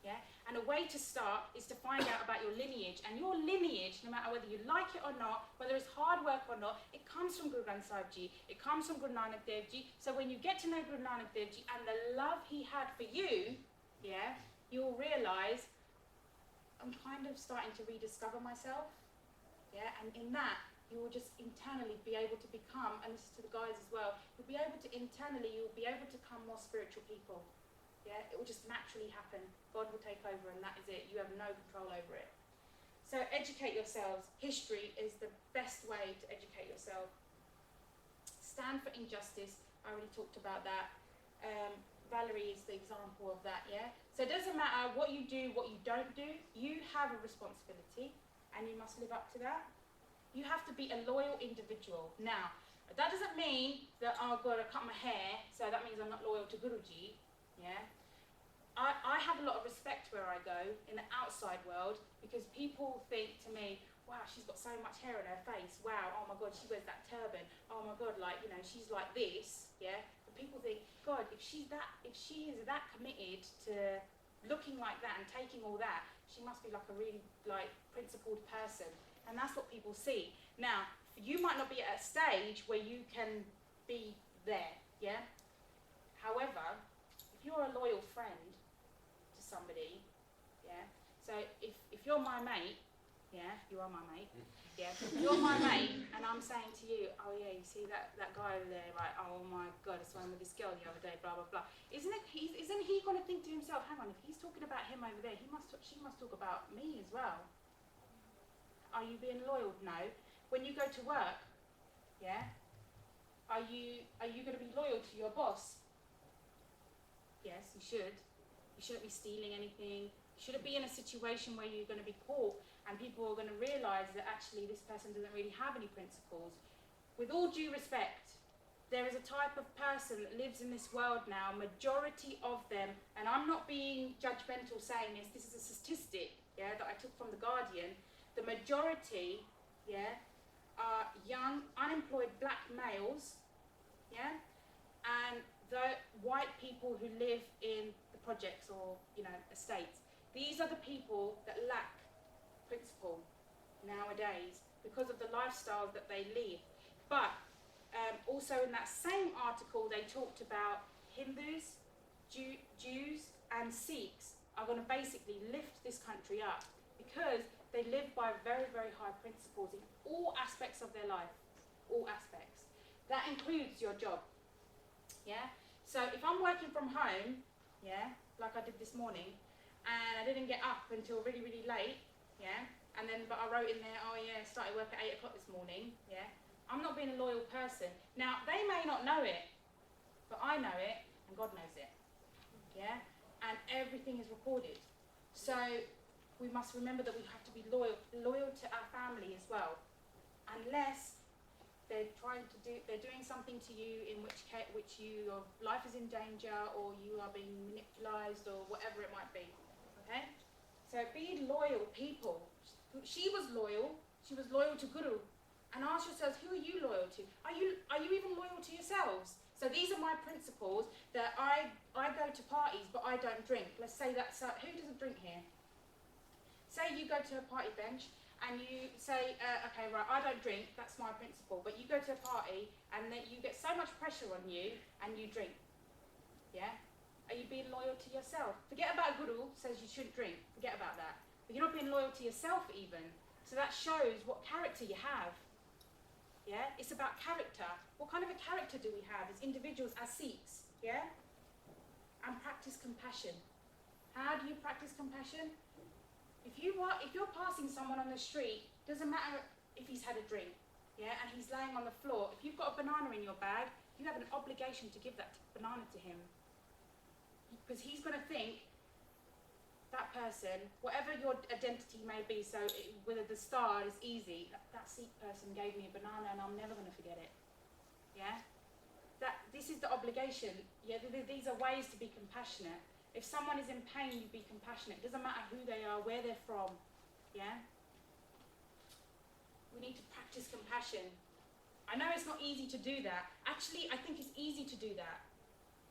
Yeah? And a way to start is to find out about your lineage. And your lineage, no matter whether you like it or not, whether it's hard work or not, it comes from Guru Granth Sahib Ji, it comes from Guru Nanak Dev Ji. So when you get to know Guru Nanak Dev Ji and the love he had for you, yeah, you'll realise, I'm kind of starting to rediscover myself, yeah, and in that, you will just internally be able to become, and this is to the guys as well, you'll be able to become more spiritual people, yeah, it will just naturally happen. God will take over and that is it, you have no control over it. So educate yourselves. History is the best way to educate yourself. Stand for injustice, I already talked about that. Valerie is the example of that, yeah? So it doesn't matter what you do, what you don't do, you have a responsibility and you must live up to that. You have to be a loyal individual. Now, that doesn't mean that, oh God, I cut my hair, so that means I'm not loyal to Guruji, yeah? I have a lot of respect where I go in the outside world because people think to me, wow, she's got so much hair on her face, wow, oh my God, she wears that turban, oh my God, like, you know, she's like this, yeah? People think, God, if she is that committed to looking like that and taking all that, she must be like a really like principled person. And that's what people see. Now, you might not be at a stage where you can be there, Yeah? However, if you're a loyal friend to somebody, yeah? So if you're my mate, yeah, you are my mate, yeah? If you're my mate and I'm saying to you, oh yeah, you see that guy over there, right? Oh my God, I swam with this girl the other day, blah, blah, blah. Isn't he going to think to himself, hang on, if he's talking about him over there, she must talk about me as well. Are you being loyal? No. When you go to work, yeah, are you going to be loyal to your boss? Yes, you should. You shouldn't be stealing anything. You shouldn't be in a situation where you're going to be caught and people are going to realise that actually this person doesn't really have any principles. With all due respect, there is a type of person that lives in this world now, majority of them, and I'm not being judgmental saying this is a statistic, yeah, that I took from The Guardian. The majority, yeah, are young, unemployed black males, yeah, and the white people who live in the projects or, you know, estates. These are the people that lack principle nowadays because of the lifestyle that they lead. But also in that same article, they talked about Hindus, Jews, and Sikhs are going to basically lift this country up because they live by very, very high principles in all aspects of their life, all aspects. That includes your job, yeah? So if I'm working from home, yeah, like I did this morning, and I didn't get up until really, really late, yeah, but I wrote in there, oh yeah, started work at 8 o'clock this morning, yeah, I'm not being a loyal person. Now, they may not know it, but I know it, and God knows it, yeah? And everything is recorded. So we must remember that we have to be loyal to our family as well, unless they're doing something to you in which your life is in danger, or you are being manipulated, or whatever it might be. Okay, so be loyal, people. She was loyal. She was loyal to Guru, and ask yourselves, who are you loyal to? Are you even loyal to yourselves? So these are my principles. That I go to parties, but I don't drink. Let's say that's who doesn't drink here? Say you go to a party bench and you say, okay, right, I don't drink, that's my principle, but you go to a party and then you get so much pressure on you and you drink, yeah? Are you being loyal to yourself? Forget about Guru says you shouldn't drink, forget about that. But you're not being loyal to yourself even. So that shows what character you have, yeah? It's about character. What kind of a character do we have as individuals, as Sikhs, yeah? And practice compassion. How do you practice compassion? If you're passing someone on the street, doesn't matter if he's had a drink, yeah, and he's laying on the floor, if you've got a banana in your bag, you have an obligation to give that banana to him. Because he's going to think, that person, whatever your identity may be, so whether the star is easy, that Sikh person gave me a banana and I'm never going to forget it, yeah? This is the obligation, yeah, these are ways to be compassionate. If someone is in pain, you be compassionate. It doesn't matter who they are, where they're from, yeah? We need to practice compassion. I know it's not easy to do that. Actually, I think it's easy to do that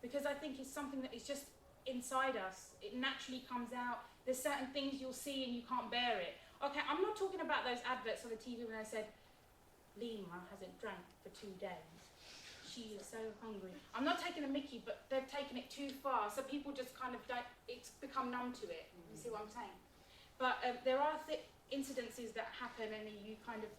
because I think it's something that is just inside us. It naturally comes out. There's certain things you'll see and you can't bear it. Okay, I'm not talking about those adverts on the TV when they said, Lima hasn't drank for 2 days. She is so hungry. I'm not taking a mickey, but they've taken it too far, so people just kind of it's become numb to it. You see what I'm saying? But there are incidences that happen, and you kind of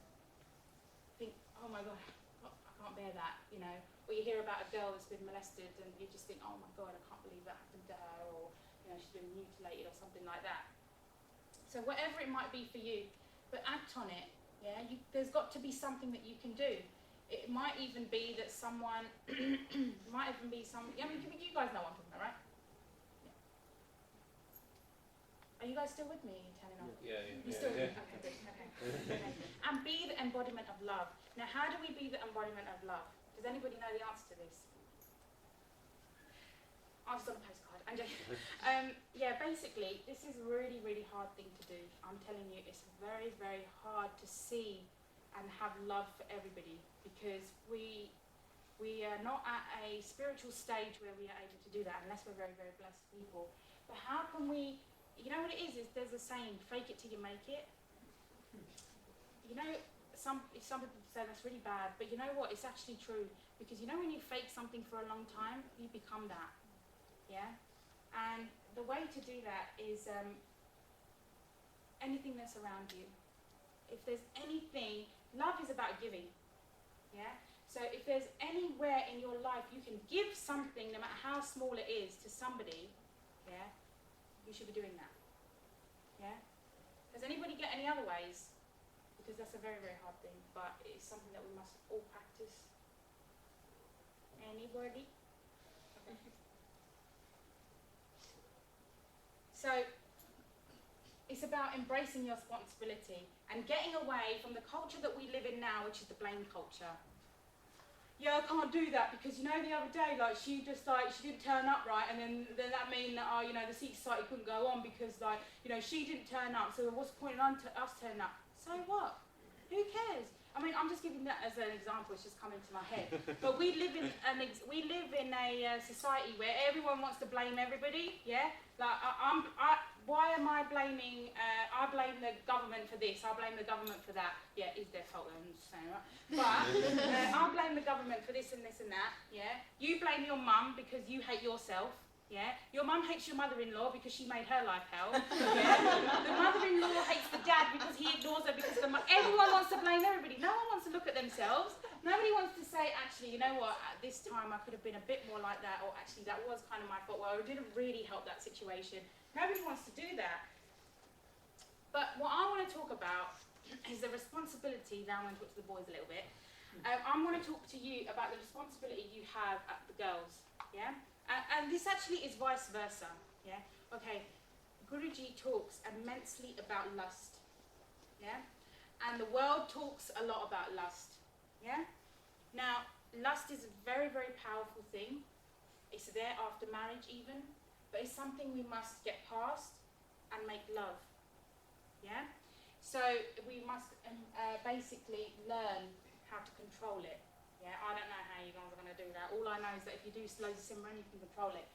think, oh my God, I can't bear that, you know. Or you hear about a girl that's been molested, and you just think, oh my God, I can't believe that happened to her, or you know, she's been mutilated or something like that. So whatever it might be for you, but act on it. Yeah, there's got to be something that you can do. It might even be that someone, I mean, you guys know what I'm talking about, right? Yeah. Are you guys still with me, Tanina? Yeah. You're still with me? Okay, good, okay. And be the embodiment of love. Now, how do we be the embodiment of love? Does anybody know the answer to this? Answer's on a postcard. I'm joking. Yeah, basically, this is a really, really hard thing to do. I'm telling you, it's very, very hard to see and have love for everybody, because we are not at a spiritual stage where we are able to do that unless we're very, very blessed people. But how can we, you know what it is there's a saying, fake it till you make it. You know, some people say that's really bad, but you know what? It's actually true, because you know when you fake something for a long time, you become that. Yeah, and the way to do that is anything that's around you. If there's anything, love is about giving. Yeah. So if there's anywhere in your life you can give something, no matter how small it is, to somebody, yeah, you should be doing that. Yeah? Does anybody get any other ways? Because that's a very, very hard thing, but it's something that we must all practice. Anybody? Okay. So it's about embracing your responsibility and getting away from the culture that we live in now, which is the blame culture. Yeah, I can't do that because, you know, the other day, like, she didn't turn up right, and then that mean that, you know, the Sikh society couldn't go on because, like, you know, she didn't turn up, so what's the point in us turning up? So what? Who cares? I mean, I'm just giving that as an example, it's just coming to my head. But we live in a society where everyone wants to blame everybody, yeah? Like, why am I blaming, I blame the government for this, I blame the government for that. Yeah, it's their fault, I'm just saying, right? But I blame the government for this and this and that, yeah? You blame your mum because you hate yourself, yeah? Your mum hates your mother-in-law because she made her life hell, yeah? The mother-in-law hates the dad because he ignores her because everyone wants to blame everybody. No one wants to look at themselves. Nobody wants to say, actually, you know what, at this time I could have been a bit more like that, or actually that was kind of my fault, well, I didn't really help that situation. Nobody wants to do that. But what I want to talk about is the responsibility. Now I'm going to talk to the boys a little bit. I'm going to talk to you about the responsibility you have at the girls, yeah? And this actually is vice versa, yeah? Okay, Guruji talks immensely about lust, yeah? And the world talks a lot about lust, yeah? Now, lust is a very, very powerful thing. It's there after marriage even, but it's something we must get past and make love, yeah? So we must basically learn how to control it. Yeah, I don't know how you guys are going to do that. All I know is that if you do loads of Simran, you can control it.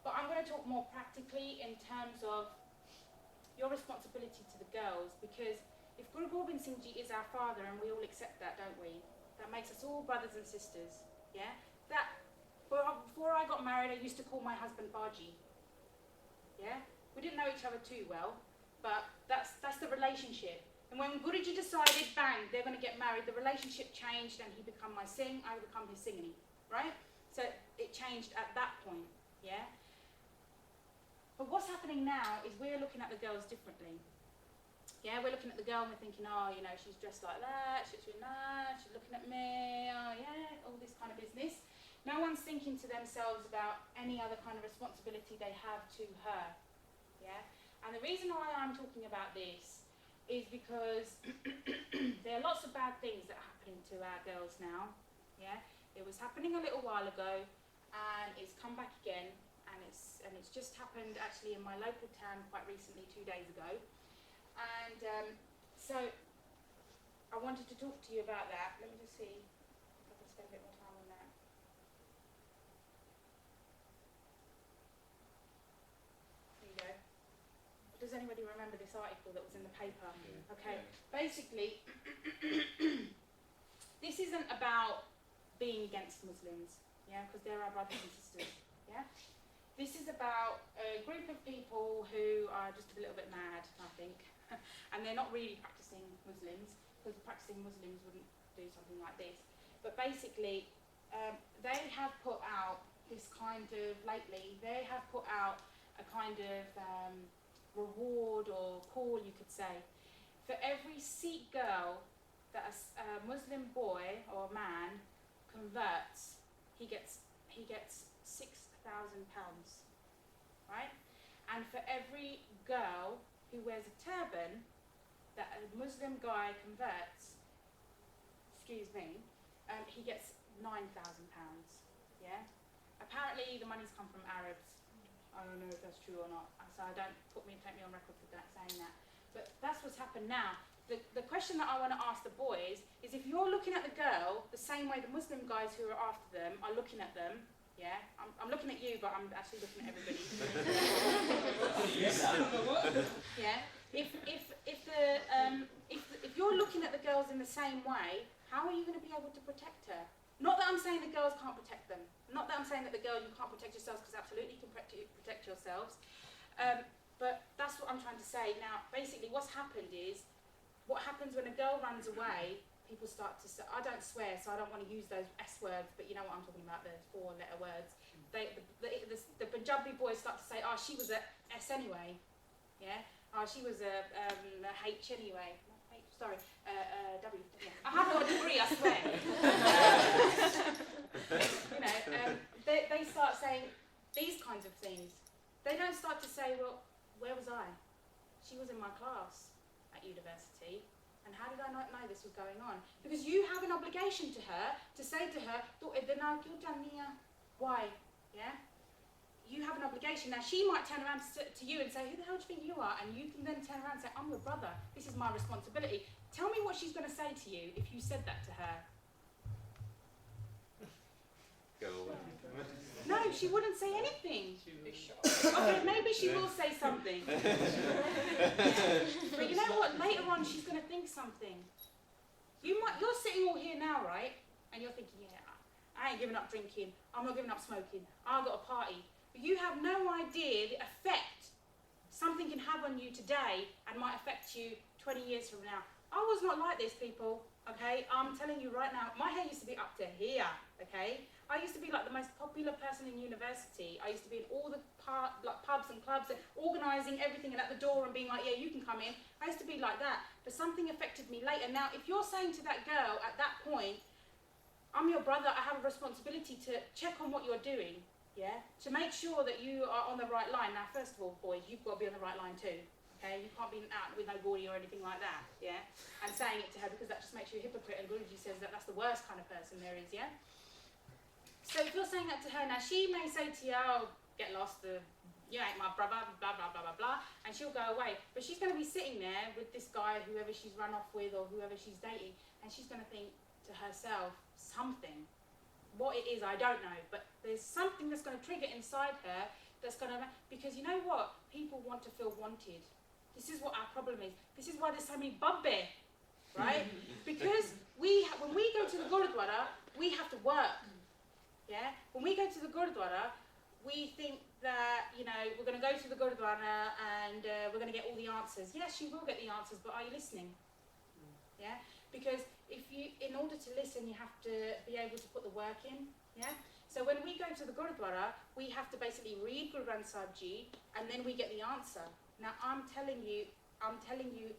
But I'm going to talk more practically in terms of your responsibility to the girls, because if Guru Gobind Singh Ji is our father, and we all accept that, don't we? That makes us all brothers and sisters. Yeah. That before I got married, I used to call my husband Baji. Yeah. We didn't know each other too well, but that's the relationship. And when Guruji decided, bang, they're going to get married, the relationship changed, and he become my Singh, I become his Singhani, right? So it changed at that point, yeah? But what's happening now is we're looking at the girls differently. Yeah, we're looking at the girl and we're thinking, oh, you know, she's dressed like that, she's doing that, she's looking at me, oh yeah, all this kind of business. No one's thinking to themselves about any other kind of responsibility they have to her, yeah? And the reason why I'm talking about this is because there are lots of bad things that are happening to our girls now, yeah? It was happening a little while ago, and it's come back again, and it's just happened actually in my local town quite recently, 2 days ago. And so I wanted to talk to you about that. Let me just see if I can spend a bit more time on that. There you go. Does anybody remember this article that was in the paper? Yeah. Okay, yeah. Basically, this isn't about being against Muslims, yeah, because they're our brothers and sisters, yeah? This is about a group of people who are just a little bit mad, I think, and they're not really practicing Muslims, because practicing Muslims wouldn't do something like this. But basically, they have put out this kind of, lately, they have put out a kind of reward or call, you could say. For every Sikh girl that a Muslim boy or man converts, he gets £6,000, right? And for every girl who wears a turban that a Muslim guy converts, he gets £9,000, yeah? Apparently the money's come from Arabs. I don't know if that's true or not, so take me on record for that, saying that. But that's what's happened now. The question that I want to ask the boys is, if you're looking at the girl the same way the Muslim guys who are after them are looking at them, yeah? I'm looking at you, but I'm actually looking at everybody. Yeah? If if you're looking at the girls in the same way, how are you going to be able to protect her? Not that I'm saying the girls can't protect them. Not that I'm saying that the girl, you can't protect yourselves, because absolutely you can protect yourselves. But that's what I'm trying to say. Now, basically what's happened is, what happens when a girl runs away, people start to say, I don't swear, so I don't want to use those S words, but you know what I'm talking about, the 4-letter words. The Punjabi boys start to say, oh, she was a S anyway. Yeah? Oh, she was a H anyway. Sorry, W. Yeah. I have got a degree, I swear. You know, they start saying these kinds of things. They don't start to say, well, where was I? She was in my class at university, and how did I not know this was going on? Because you have an obligation to her to say to her, why? Yeah? You have an obligation. Now, she might turn around to you and say, who the hell do you think you are? And you can then turn around and say, I'm your brother. This is my responsibility. Tell me what she's going to say to you if you said that to her. Go away. No, she wouldn't say anything. Okay, maybe she will say something. But you know what? Later on, she's going to think something. You're sitting all here now, right? And you're thinking, yeah, I ain't giving up drinking. I'm not giving up smoking. I've got a party. But you have no idea the effect something can have on you today and might affect you 20 years from now. I was not like this, people, okay? I'm telling you right now, my hair used to be up to here, okay? I used to be like the most popular person in university. I used to be in all the pubs and clubs and organising everything and at the door and being like, yeah, you can come in. I used to be like that. But something affected me later. Now, if you're saying to that girl at that point, I'm your brother, I have a responsibility to check on what you're doing, yeah? To make sure that you are on the right line. Now, first of all, boys, you've got to be on the right line too. Okay, you can't be out with no body or anything like that, yeah? And saying it to her, because that just makes you a hypocrite, and Guruji says that that's the worst kind of person there is, yeah? So if you're saying that to her, now she may say to you, oh, get lost, you ain't my brother, blah, blah, blah, blah, blah, and she'll go away. But she's going to be sitting there with this guy, whoever she's run off with or whoever she's dating, and she's going to think to herself something. What it is, I don't know, but there's something that's going to trigger inside her that's going to, because you know what? People want to feel wanted. This is what our problem is. This is why there's so many bugbear, right? Because when we go to the Gurudwara, we have to work, yeah? When we go to the Gurudwara, we think that, you know, we're going to go to the Gurudwara and we're going to get all the answers. Yes, you will get the answers, but are you listening? Yeah? Because in order to listen, you have to be able to put the work in, yeah? So when we go to the Gurudwara, we have to basically read Guru Granth Sahib Ji, and then we get the answer. Now, I'm telling you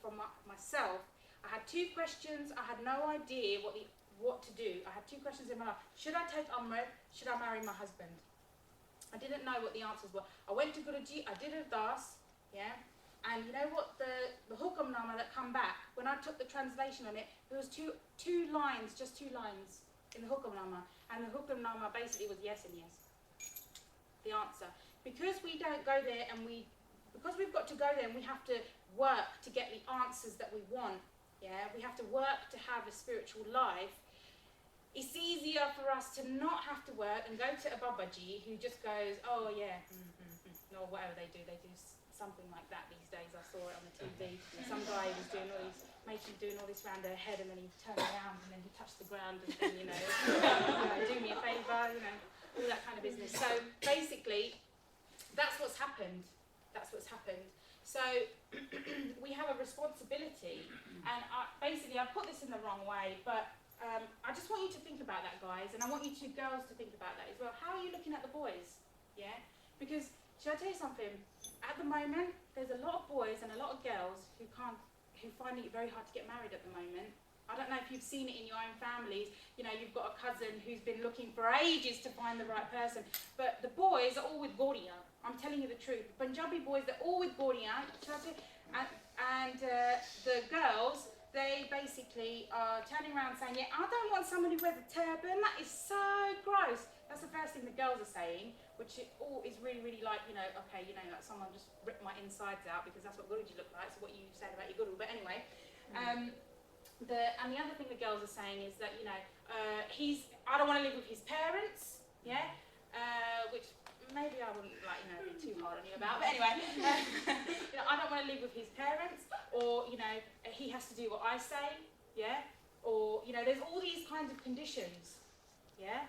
from myself, I had 2 questions. I had no idea what to do. I had 2 questions in my life. Should I take Amrit? Should I marry my husband? I didn't know what the answers were. I went to Guruji, I did a das, yeah? And you know what, the Hukamnama that come back, when I took the translation on it, there was two lines, just 2 lines in the Hukamnama. And the Hukamnama basically was yes and yes. The answer. Because we don't go there and because we've got to go there and we have to work to get the answers that we want, yeah? We have to work to have a spiritual life. It's easier for us to not have to work and go to a Babaji who just goes, oh yeah, or whatever they do something like that these days. I saw it on the TV. Some guy was doing all this around her head, and then he turned around and then he touched the ground and then, you know, do me a favour, you know, all that kind of business. So basically, that's what's happened. That's what's happened. So we have a responsibility, and basically I put this in the wrong way, but I just want you to think about that, guys, and I want you 2 girls to think about that as well. How are you looking at the boys? Yeah? Because, shall I tell you something? At the moment, there's a lot of boys and a lot of girls who find it very hard to get married at the moment. I don't know if you've seen it in your own families. You know, you've got a cousin who's been looking for ages to find the right person, but the boys are all with Gaudiya. I'm telling you the truth. Punjabi boys, they're all with Gaudiya, and the girls, they basically are turning around saying, yeah, I don't want someone who wears a turban. That is so gross. That's the first thing the girls are saying, which is really, really like, you know, okay, you know, like someone just ripped my insides out, because that's what Guruji looked like, so what you said about your Guru. But anyway, and the other thing the girls are saying is that, you know, I don't want to live with his parents, yeah, which maybe I wouldn't be too hard on you about, but anyway, I don't want to live with his parents, or he has to do what I say, yeah, or there's all these kinds of conditions, yeah.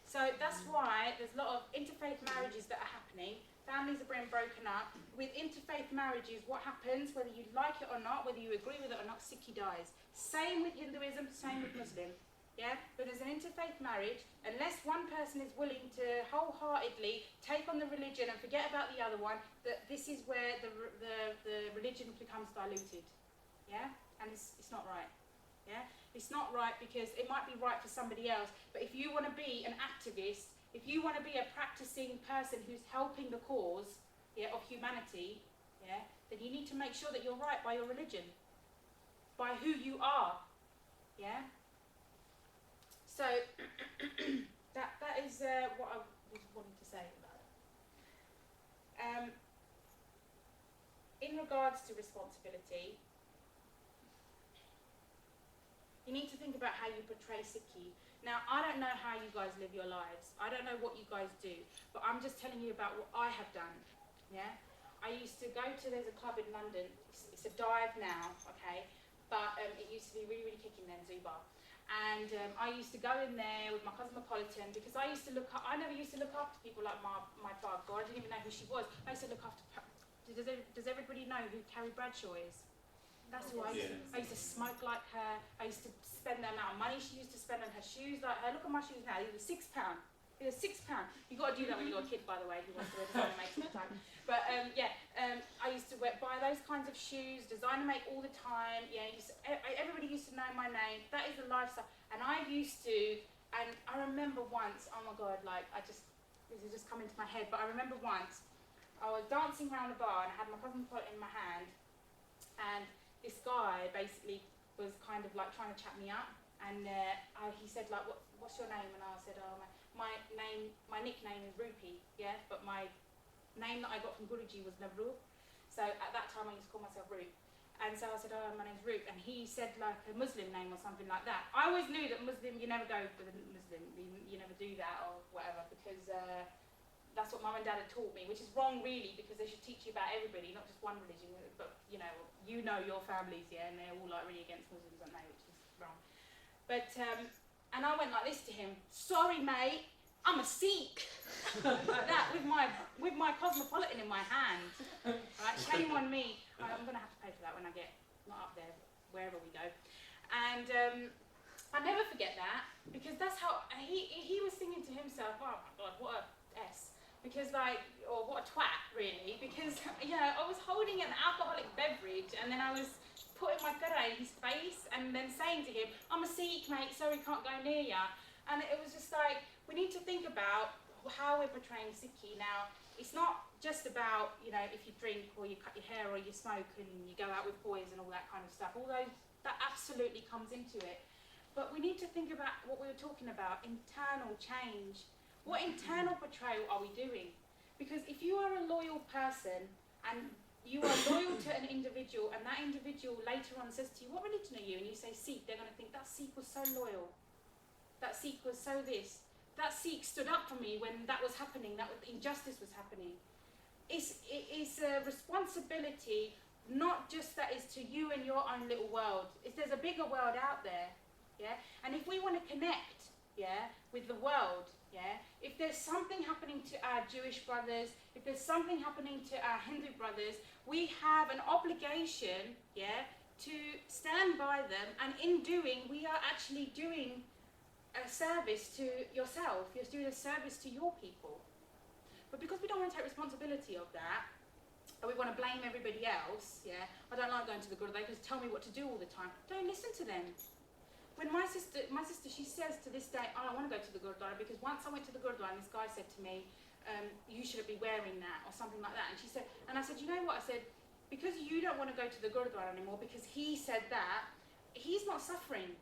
So that's why there's a lot of interfaith marriages that are happening. Families are being broken up. With interfaith marriages, what happens, whether you like it or not, whether you agree with it or not, Sikh dies. Same with Hinduism, same with Muslim. Yeah, but there's an interfaith marriage, unless one person is willing to wholeheartedly take on the religion and forget about the other one, that this is where the religion becomes diluted. Yeah, and it's not right. Yeah, it's not right because it might be right for somebody else, but if you want to be an activist, if you want to be a practicing person who's helping the cause, yeah, of humanity, yeah, then you need to make sure that you're right by your religion, by who you are, yeah. So that is what I was wanting to say about it. In regards to responsibility, you need to think about how you portray Sikhi. Now, I don't know how you guys live your lives. I don't know what you guys do, but I'm just telling you about what I have done, yeah? I used to go to, there's a club in London, it's a dive now, okay? But it used to be really, really kicking then, Zuba. And I used to go in there with my cosmopolitan because I used to look up, I never used to look after people like my father. I didn't even know who she was. I used to look after, does everybody know who Carrie Bradshaw is? That's who I used to. I used to smoke like her. I used to spend the amount of money she used to spend on her shoes like her. Look at my shoes now. These were £6. It was £6. You got to do that when you got a kid, by the way. Who wants to wear designer makes all the time. But I used to buy those kinds of shoes, designer make all the time. Yeah, everybody used to know my name. That is the lifestyle. And I used to. And I remember once. Oh my God! This has just come into my head. But I remember once, I was dancing around the bar and I had my cosmopolitan in my hand, and this guy basically was kind of like trying to chat me up, and he said like, what's your name? And I said, oh, my nickname is Rupi, yeah, but my name that I got from Guruji was Navru, so at that time I used to call myself Roop, and so I said, oh, my name's Roop, and he said like a Muslim name or something like that. I always knew that Muslim, you never go for the Muslim, you never do that or whatever, because that's what Mum and Dad had taught me, which is wrong really, because they should teach you about everybody, not just one religion, but you know your families, yeah, and they're all like really against Muslims, aren't they, which is wrong. But, and I went like this to him, sorry mate, I'm a Sikh, like that, with my cosmopolitan in my hand, right, shame on me. I'm going to have to pay for that when I get, not up there, wherever we go. And I never forget that, because that's how, he was thinking to himself, oh my God, what a S. Because or what a twat, really, because, I was holding an alcoholic beverage and then I was putting my gura in his face and then saying to him, I'm a Sikh, mate, sorry, can't go near ya. And it was just like, we need to think about how we're portraying Sikhi. Now, it's not just about, if you drink or you cut your hair or you smoke and you go out with boys and all that kind of stuff, although that absolutely comes into it. But we need to think about what we were talking about, internal change. What internal portrayal are we doing? Because if you are a loyal person and you are loyal to an individual and that individual later on says to you, what religion are you? And you say Sikh, they're going to think that Sikh was so loyal. That Sikh was so this. That Sikh stood up for me when that was happening, that injustice was happening. It's a responsibility, not just that is to you and your own little world. There's a bigger world out there, yeah? And if we want to connect, yeah, with the world, yeah, if there's something happening to our Jewish brothers, if there's something happening to our Hindu brothers, we have an obligation, yeah, to stand by them, and in doing, we are actually doing a service to yourself. You're doing a service to your people. But because we don't want to take responsibility of that, and we want to blame everybody else, yeah, I don't like going to the Gurdwara because tell me what to do all the time. Don't listen to them. When my sister, she says to this day, I don't want to go to the Gurdwara because once I went to the Gurdwara and this guy said to me, you shouldn't be wearing that or something like that. And she said, and I said, you know what? I said, because you don't want to go to the Gurdwara anymore because he said that, he's not suffering,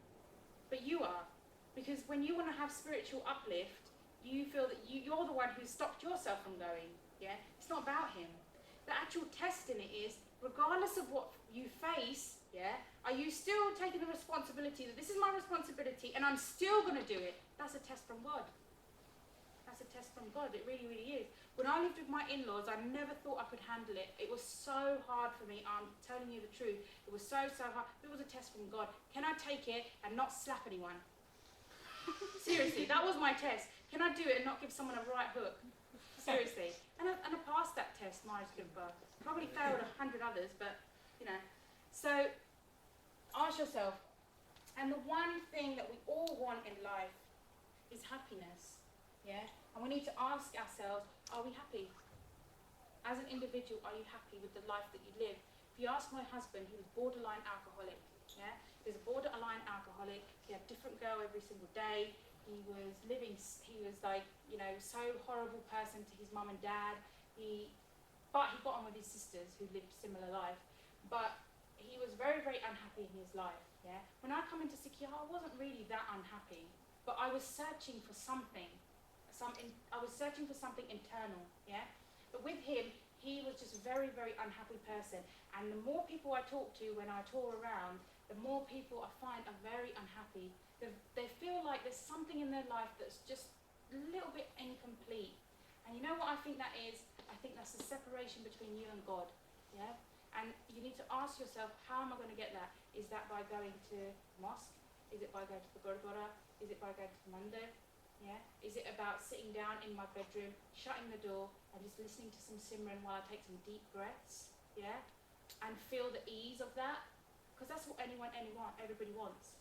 but you are. Because when you want to have spiritual uplift, you feel that you're the one who stopped yourself from going, yeah? It's not about him. The actual test in it is, regardless of what you face, yeah, are you still taking the responsibility that this is my responsibility and I'm still going to do it? That's a test from God. That's a test from God. It really, really is. When I lived with my in-laws, I never thought I could handle it. It was so hard for me. I'm telling you the truth. It was so hard. It was a test from God. Can I take it and not slap anyone? Seriously, that was my test. Can I do it and not give someone a right hook? Seriously. And I passed that test, my goodbye. Probably failed 100 others, but, you know. So, ask yourself, and the one thing that we all want in life is happiness, yeah? And we need to ask ourselves, are we happy? As an individual, are you happy with the life that you live? If you ask my husband, he was borderline alcoholic, yeah? He was a borderline alcoholic. He had a different girl every single day. He was like, you know, so horrible person to his mum and dad. But he got on with his sisters who lived a similar life. But he was very, very unhappy in his life, yeah? When I come into Sikh, I wasn't really that unhappy, but I was searching for something. I was searching for something internal, yeah? But with him, he was just a very, very unhappy person. And the more people I talk to when I tour around, the more people I find are very unhappy. They feel like there's something in their life that's just a little bit incomplete. And you know what I think that is? I think that's the separation between you and God, yeah? And you need to ask yourself, how am I going to get that? Is that by going to mosque? Is it by going to the Gurdwara? Is it by going to the mandir? Yeah? Is it about sitting down in my bedroom, shutting the door, and just listening to some Simran while I take some deep breaths? Yeah? And feel the ease of that? Because that's what everybody wants.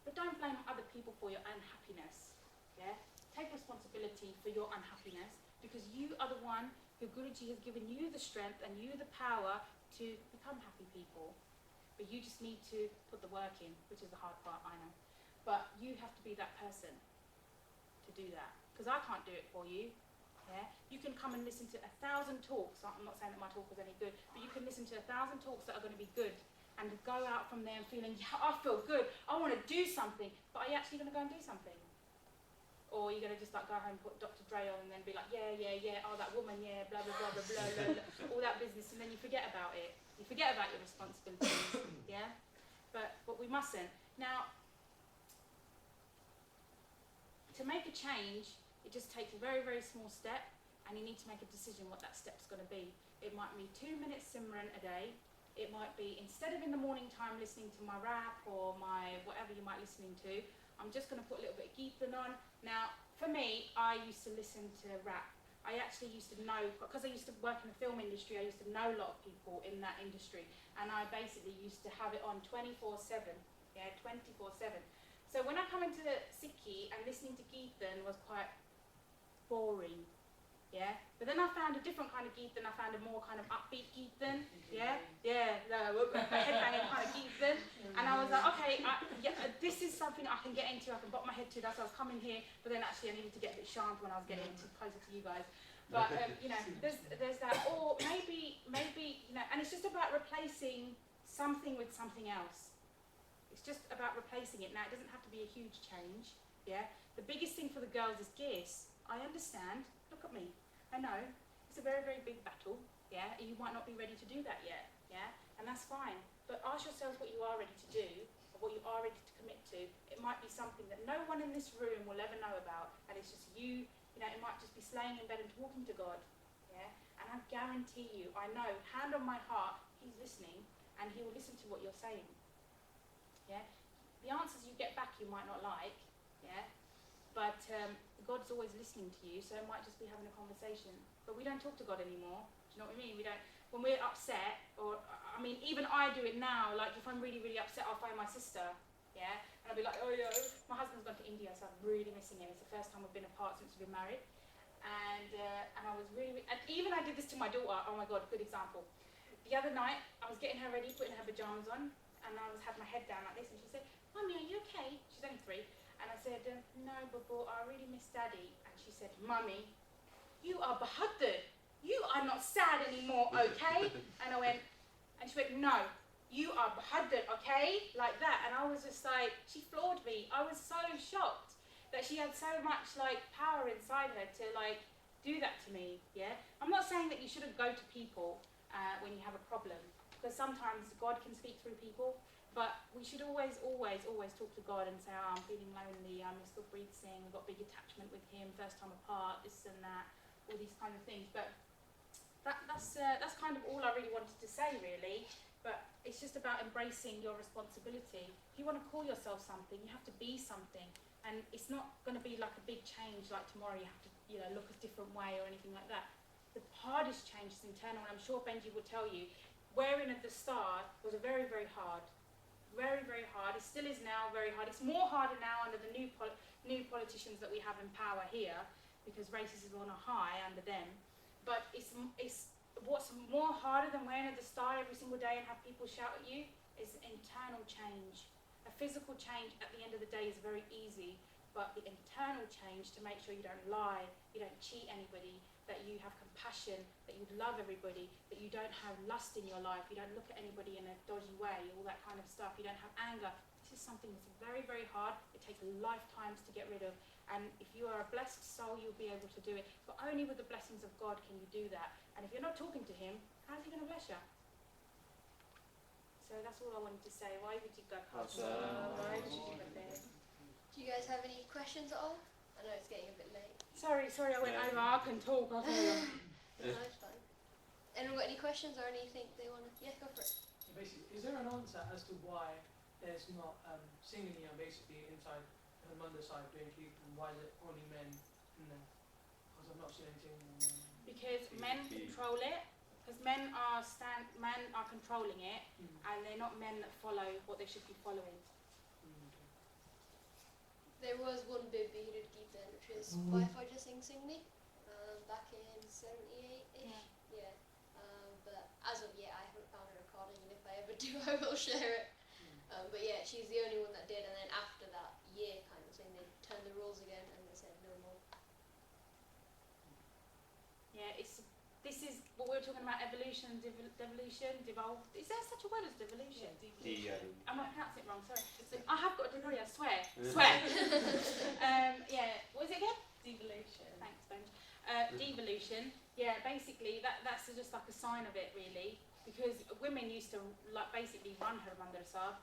But don't blame other people for your unhappiness. Yeah? Take responsibility for your unhappiness, because you are the one who Guruji has given you the strength and you the power to become happy people. But you just need to put the work in, which is the hard part, I know. But you have to be that person to do that, because I can't do it for you. Yeah? You can come and listen to 1,000 talks. I'm not saying that my talk was any good, but you can listen to 1,000 talks that are going to be good, and go out from there feeling, yeah, I feel good, I want to do something. But are you actually going to go and do something? Or are you going to just like go home, put Dr. Dre on, and then be like, yeah, oh, that woman, yeah, blah, blah, blah, blah, blah, blah, blah, all that business, and then you forget about it. You forget about your responsibilities, yeah? But we mustn't. Now, to make a change, it just takes a very, very small step, and you need to make a decision what that step's going to be. It might be 2 minutes Simran a day. It might be, instead of in the morning time listening to my rap or my whatever you might be listening to, I'm just going to put a little bit of Geetan on. Now, for me, I used to listen to rap. I actually used to know, because I used to work in the film industry, I used to know a lot of people in that industry, and I basically used to have it on 24/7, yeah, 24/7. So when I come into Sikhi and listening to Geetan was quite boring, yeah? But then I found a different kind of Geetan. I found a more kind of upbeat Geetan, yeah? Headbanging kind of Geetan. And I was like, okay, this is something I can get into, I can bop my head to. That's why I was coming here, but then actually I needed to get a bit sharp when I was getting closer to you guys. But, you know, there's that. Or maybe, you know, and it's just about replacing something with something else. It's just about replacing it. Now, it doesn't have to be a huge change, yeah? The biggest thing for the girls is gears. I understand. Look at me. I know. It's a very, very big battle, yeah? And you might not be ready to do that yet, yeah? And that's fine. But ask yourselves what you are ready to do, or what you are ready to commit to. It might be something that no one in this room will ever know about, and it's just you, you know, it might just be slaying in bed and talking to God, yeah? And I guarantee you, I know, hand on my heart, he's listening, and he will listen to what you're saying, yeah? The answers you get back you might not like, yeah? But God's always listening to you, so it might just be having a conversation. But we don't talk to God anymore, do you know what I mean? We don't, when we're upset, or, I mean, even I do it now, like if I'm really, really upset, I'll phone my sister, yeah? And I'll be like, oh, yeah, my husband's gone to India, so I'm really missing him. It's the first time we've been apart since we've been married. And I was really, and even I did this to my daughter, oh my God, good example. The other night, I was getting her ready, putting her pajamas on, and I had my head down like this, and she said, Mummy, are you okay? She's only 3. And I said, no, Babu, I really miss Daddy. And she said, Mummy, you are Bahadur. You are not sad anymore, okay? And I went, and she went, no, you are Bahadur, okay? Like that. And I was just like, she floored me. I was so shocked that she had so much like power inside her to like do that to me, yeah? I'm not saying that you shouldn't go to people when you have a problem, because sometimes God can speak through people, But we should always talk to God and say, oh, I'm feeling lonely, I miss the breathe sing, I've got a big attachment with him, first time apart, this and that, all these kind of things. But that's kind of all I really wanted to say, really. But it's just about embracing your responsibility. If you want to call yourself something, you have to be something. And it's not going to be like a big change, like tomorrow you have to, look a different way or anything like that. The hardest change is internal, and I'm sure Benji will tell you, wearing at the start was very, very hard. Very, very hard. It still is now very hard. It's more harder now under the new politicians that we have in power here, because racism is on a high under them. But it's what's more harder than wearing at the start every single day and have people shout at you is internal change. A physical change at the end of the day is very easy, but the internal change to make sure you don't lie, you don't cheat anybody, that you have compassion, that you love everybody, that you don't have lust in your life, you don't look at anybody in a dodgy way, all that kind of stuff, you don't have anger. This is something that's very, very hard. It takes lifetimes to get rid of. And if you are a blessed soul, you'll be able to do it. But only with the blessings of God can you do that. And if you're not talking to him, how's he going to bless you? So that's all I wanted to say. Why would you go past? Why would you go there? Do you guys have any questions at all? I know it's getting a bit late. Sorry, I went over. I can talk. I'll tell you. No, it's fine. Anyone got any questions or anything they want to... Yeah, go for it. Basically, is there an answer as to why there's not singing basically inside the Mother side doing Kirtan? Why is it only men in there? Because I've not seen anything. Because men control it. Because men are controlling it, and they're not men that follow what they should be following. There was one Bibi who did Gita, which is Wi-Fi Singh Singni, back in 78-ish. Yeah. But as of yet, I haven't found a recording, and if I ever do, I will share it. But yeah, she's the only one that did, and then after that year kind of thing, they turned the rules again, and they said no more. Yeah, this is what we were talking about, evolution, devolution, devolve. Is there such a word as devolution? Am I pronouncing it wrong? Sorry. I have got a degree, I swear. Yeah, what is it again? Devolution. Thanks, Benj. Devolution. Yeah, basically that's just like a sign of it, really, because women used to basically run her madrasa.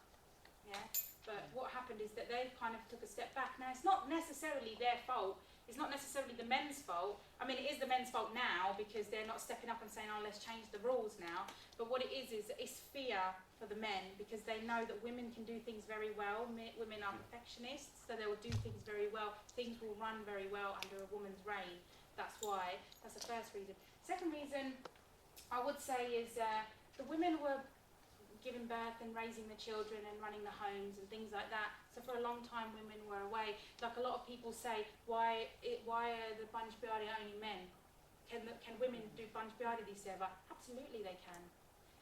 Yeah. But what happened is that they kind of took a step back. Now, it's not necessarily their fault. It's not necessarily the men's fault. I mean, it is the men's fault now because they're not stepping up and saying, oh, let's change the rules now. But what it is it's fear for the men, because they know that women can do things very well. Women are perfectionists, so they will do things very well. Things will run very well under a woman's reign. That's why. That's the first reason. Second reason, I would say, is the women were giving birth and raising the children and running the homes and things like that. So for a long time, women were away. Like a lot of people say, why are the Panj Pyare only men? Can women do Panj Pyare di Seva? Absolutely they can.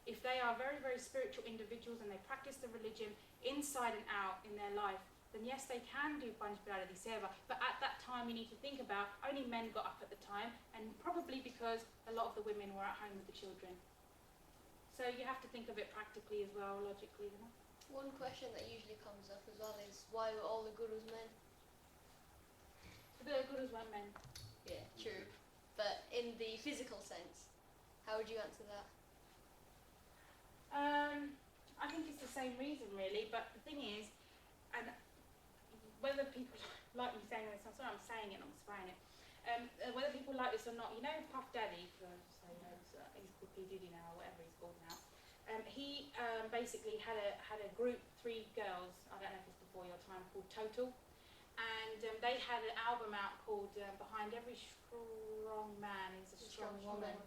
If they are very, very spiritual individuals and they practice the religion inside and out in their life, then yes, they can do Panj Pyare di Seva. But at that time, you need to think about, only men got up at the time, and probably because a lot of the women were at home with the children. So you have to think of it practically as well, logically. You know? One question that usually comes up as well is, why were all the gurus men? The gurus weren't men. Yeah, true. But in the physical sense, how would you answer that? I think it's the same reason, really. But the thing is, and whether people like me saying this, I'm sorry I'm saying it, I'm spraying it. Whether people like this or not, you know Puff Daddy, he's called P. Diddy now, or whatever he's called now. He basically had a group, 3 girls, I don't know if it's before your time, called Total. And they had an album out called Behind Every Strong Man is a Strong Woman.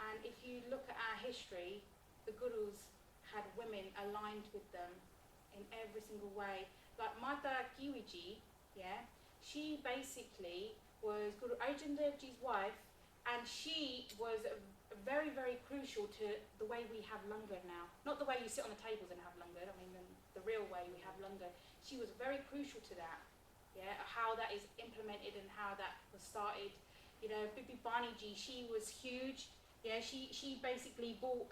And if you look at our history, the gurus had women aligned with them in every single way. Like Mata Kiwiji, yeah, she basically was Guru Arjan Dev Ji's wife, and she was very, very crucial to the way we have langar now. Not the way you sit on the tables and have langar, I mean the real way we have langar. She was very crucial to that, yeah, how that is implemented and how that was started. You know, Bibi Bani Ji, she was huge, yeah, she basically bought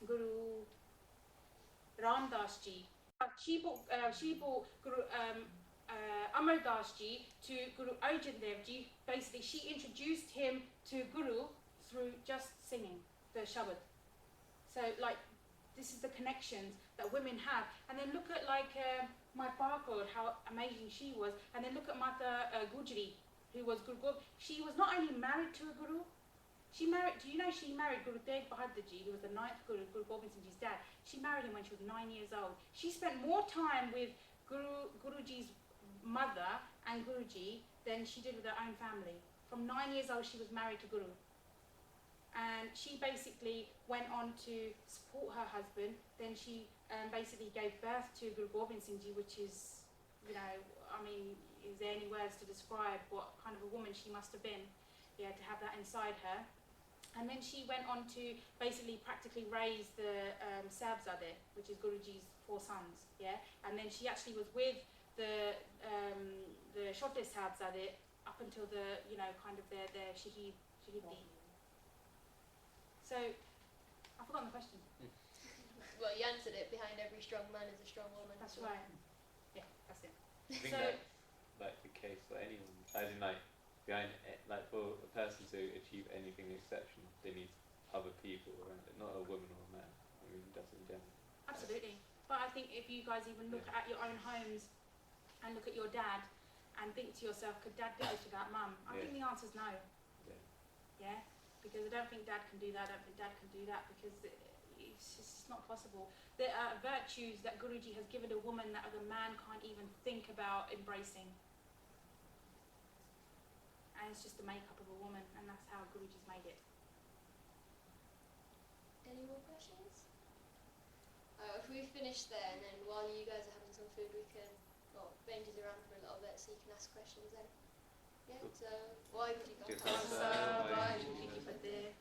Guru Ram Das Ji. She bought Guru Amar Das Ji to Guru Arjan Dev Ji. Basically, she introduced him to Guru through just singing the Shabad. So, like, this is the connections that women have. And then look at like my Parkour, how amazing she was. And then look at Mata Gujri, who was Guru Gobind. She was not only married to a guru, she married, do you know she married Guru Tegh Bahadur Ji, who was the 9th Guru, Guru Gobind Singh Ji's dad. She married him when she was 9 years old. She spent more time with Guruji's mother and Guruji than she did with her own family. From 9 years old, she was married to Guru. And she basically went on to support her husband. Then she basically gave birth to Guru Gobind Singh Ji, which is, you know, I mean, is there any words to describe what kind of a woman she must have been, yeah, to have that inside her. And then she went on to basically practically raise the Sahibzade, which is Guruji's 4 sons, yeah. And then she actually was with the Chote Sahibzade up until the, you know, kind of their Shahidi. So, I've forgotten the question. Well, you answered it. Behind every strong man is a strong woman. That's right. Yeah, that's it. I think So- that's like the case for anyone. As in, like, behind, like, for a person to achieve anything exceptional, they need other people around it, not a woman or a man. I mean, that's in general. Absolutely. But I think if you guys even look at your own homes and look at your dad and think to yourself, could dad do this without mum? I think the answer's no. Yeah. Yeah? Because I don't think dad can do that, I don't think dad can do that, because it's just not possible. There are virtues that Guruji has given a woman that a man can't even think about embracing. And it's just the makeup of a woman, and that's how Guruji's made it. Any more questions? If we finish there, and then while you guys are having some food, we can, well, Benji's around for a little bit, so you can ask questions then. Yeah, so, why would you go? Just answer. Why would you put there?